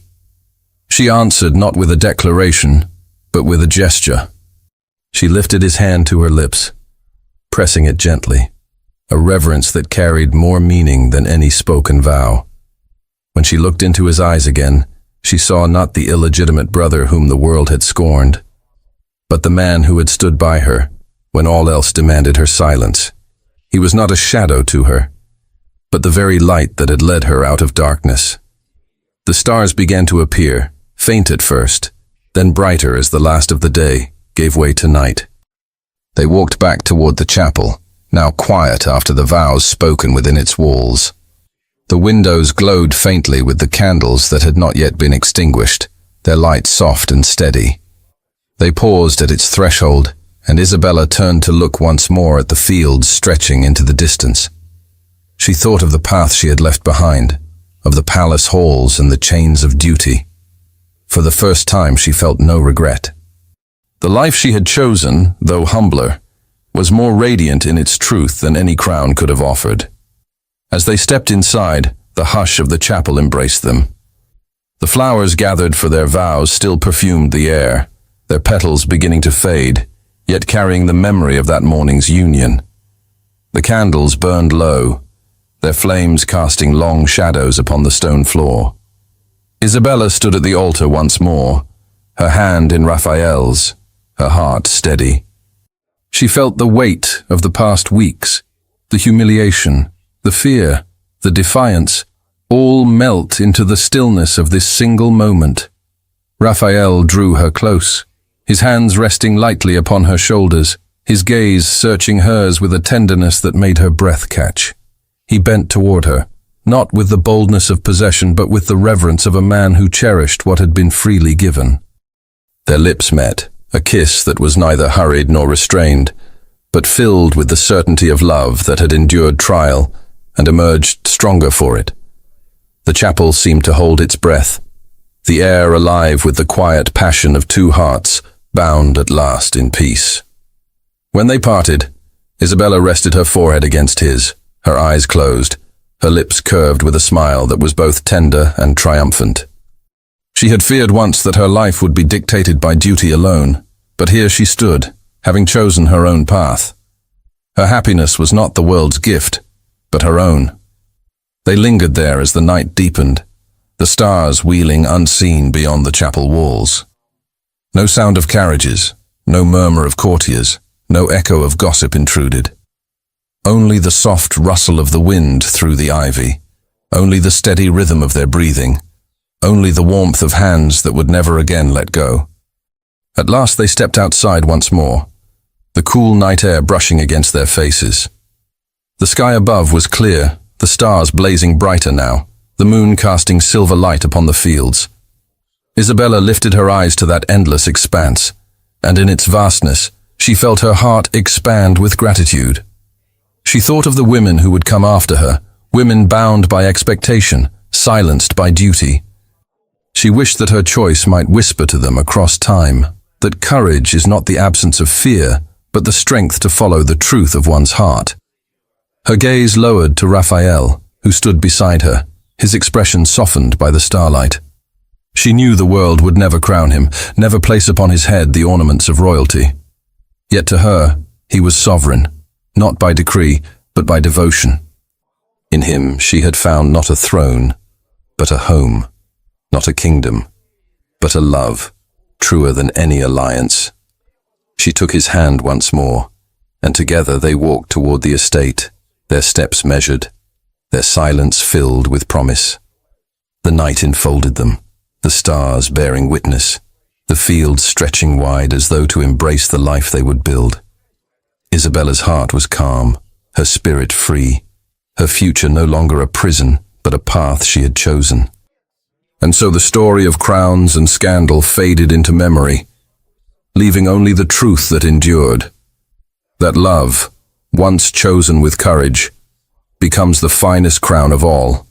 A: She answered not with a declaration, but with a gesture. She lifted his hand to her lips, pressing it gently, a reverence that carried more meaning than any spoken vow. When she looked into his eyes again, she saw not the illegitimate brother whom the world had scorned, but the man who had stood by her when all else demanded her silence. He was not a shadow to her, but the very light that had led her out of darkness. The stars began to appear, faint at first, then brighter as the last of the day gave way to night. They walked back toward the chapel, now quiet after the vows spoken within its walls. The windows glowed faintly with the candles that had not yet been extinguished, their light soft and steady. They paused at its threshold, and Isabella turned to look once more at the fields stretching into the distance. She thought of the path she had left behind, of the palace halls and the chains of duty. For the first time she felt no regret. The life she had chosen, though humbler, was more radiant in its truth than any crown could have offered. As they stepped inside, the hush of the chapel embraced them. The flowers gathered for their vows still perfumed the air, their petals beginning to fade, yet carrying the memory of that morning's union. The candles burned low, their flames casting long shadows upon the stone floor. Isabella stood at the altar once more, her hand in Raphael's, her heart steady. She felt the weight of the past weeks, the humiliation, the fear, the defiance, all melt into the stillness of this single moment. Raphael drew her close, his hands resting lightly upon her shoulders, his gaze searching hers with a tenderness that made her breath catch. He bent toward her, not with the boldness of possession, but with the reverence of a man who cherished what had been freely given. Their lips met, a kiss that was neither hurried nor restrained, but filled with the certainty of love that had endured trial and emerged stronger for it. The chapel seemed to hold its breath, the air alive with the quiet passion of two hearts bound at last in peace. When they parted, Isabella rested her forehead against his, her eyes closed, her lips curved with a smile that was both tender and triumphant. She had feared once that her life would be dictated by duty alone, but here she stood, having chosen her own path. Her happiness was not the world's gift, but her own. They lingered there as the night deepened, the stars wheeling unseen beyond the chapel walls. No sound of carriages, no murmur of courtiers, no echo of gossip intruded. Only the soft rustle of the wind through the ivy, only the steady rhythm of their breathing, only the warmth of hands that would never again let go. At last they stepped outside once more, the cool night air brushing against their faces. The sky above was clear, the stars blazing brighter now, the moon casting silver light upon the fields. Isabella lifted her eyes to that endless expanse, and in its vastness, she felt her heart expand with gratitude. She thought of the women who would come after her, women bound by expectation, silenced by duty. She wished that her choice might whisper to them across time that courage is not the absence of fear, but the strength to follow the truth of one's heart. Her gaze lowered to Raphael, who stood beside her, his expression softened by the starlight. She knew the world would never crown him, never place upon his head the ornaments of royalty. Yet to her, he was sovereign, not by decree, but by devotion. In him she had found not a throne, but a home, not a kingdom, but a love, truer than any alliance. She took his hand once more, and together they walked toward the estate, their steps measured, their silence filled with promise. The night enfolded them, the stars bearing witness, the fields stretching wide as though to embrace the life they would build. Isabella's heart was calm, her spirit free, her future no longer a prison, but a path she had chosen. And so the story of crowns and scandal faded into memory, leaving only the truth that endured, that love, once chosen with courage, becomes the finest crown of all.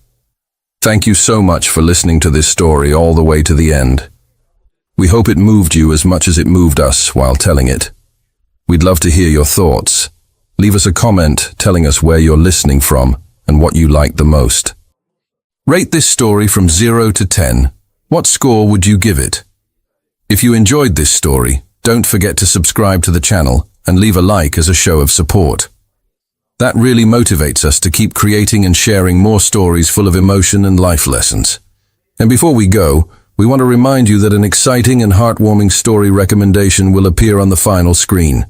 A: Thank you so much for listening to this story all the way to the end. We hope it moved you as much as it moved us while telling it. We'd love to hear your thoughts. Leave us a comment telling us where you're listening from and what you liked the most. Rate this story from 0 to 10. What score would you give it? If you enjoyed this story, don't forget to subscribe to the channel and leave a like as a show of support. That really motivates us to keep creating and sharing more stories full of emotion and life lessons. And before we go, we want to remind you that an exciting and heartwarming story recommendation will appear on the final screen.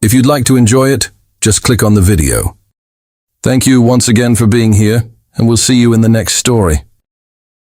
A: If you'd like to enjoy it, just click on the video. Thank you once again for being here, and we'll see you in the next story.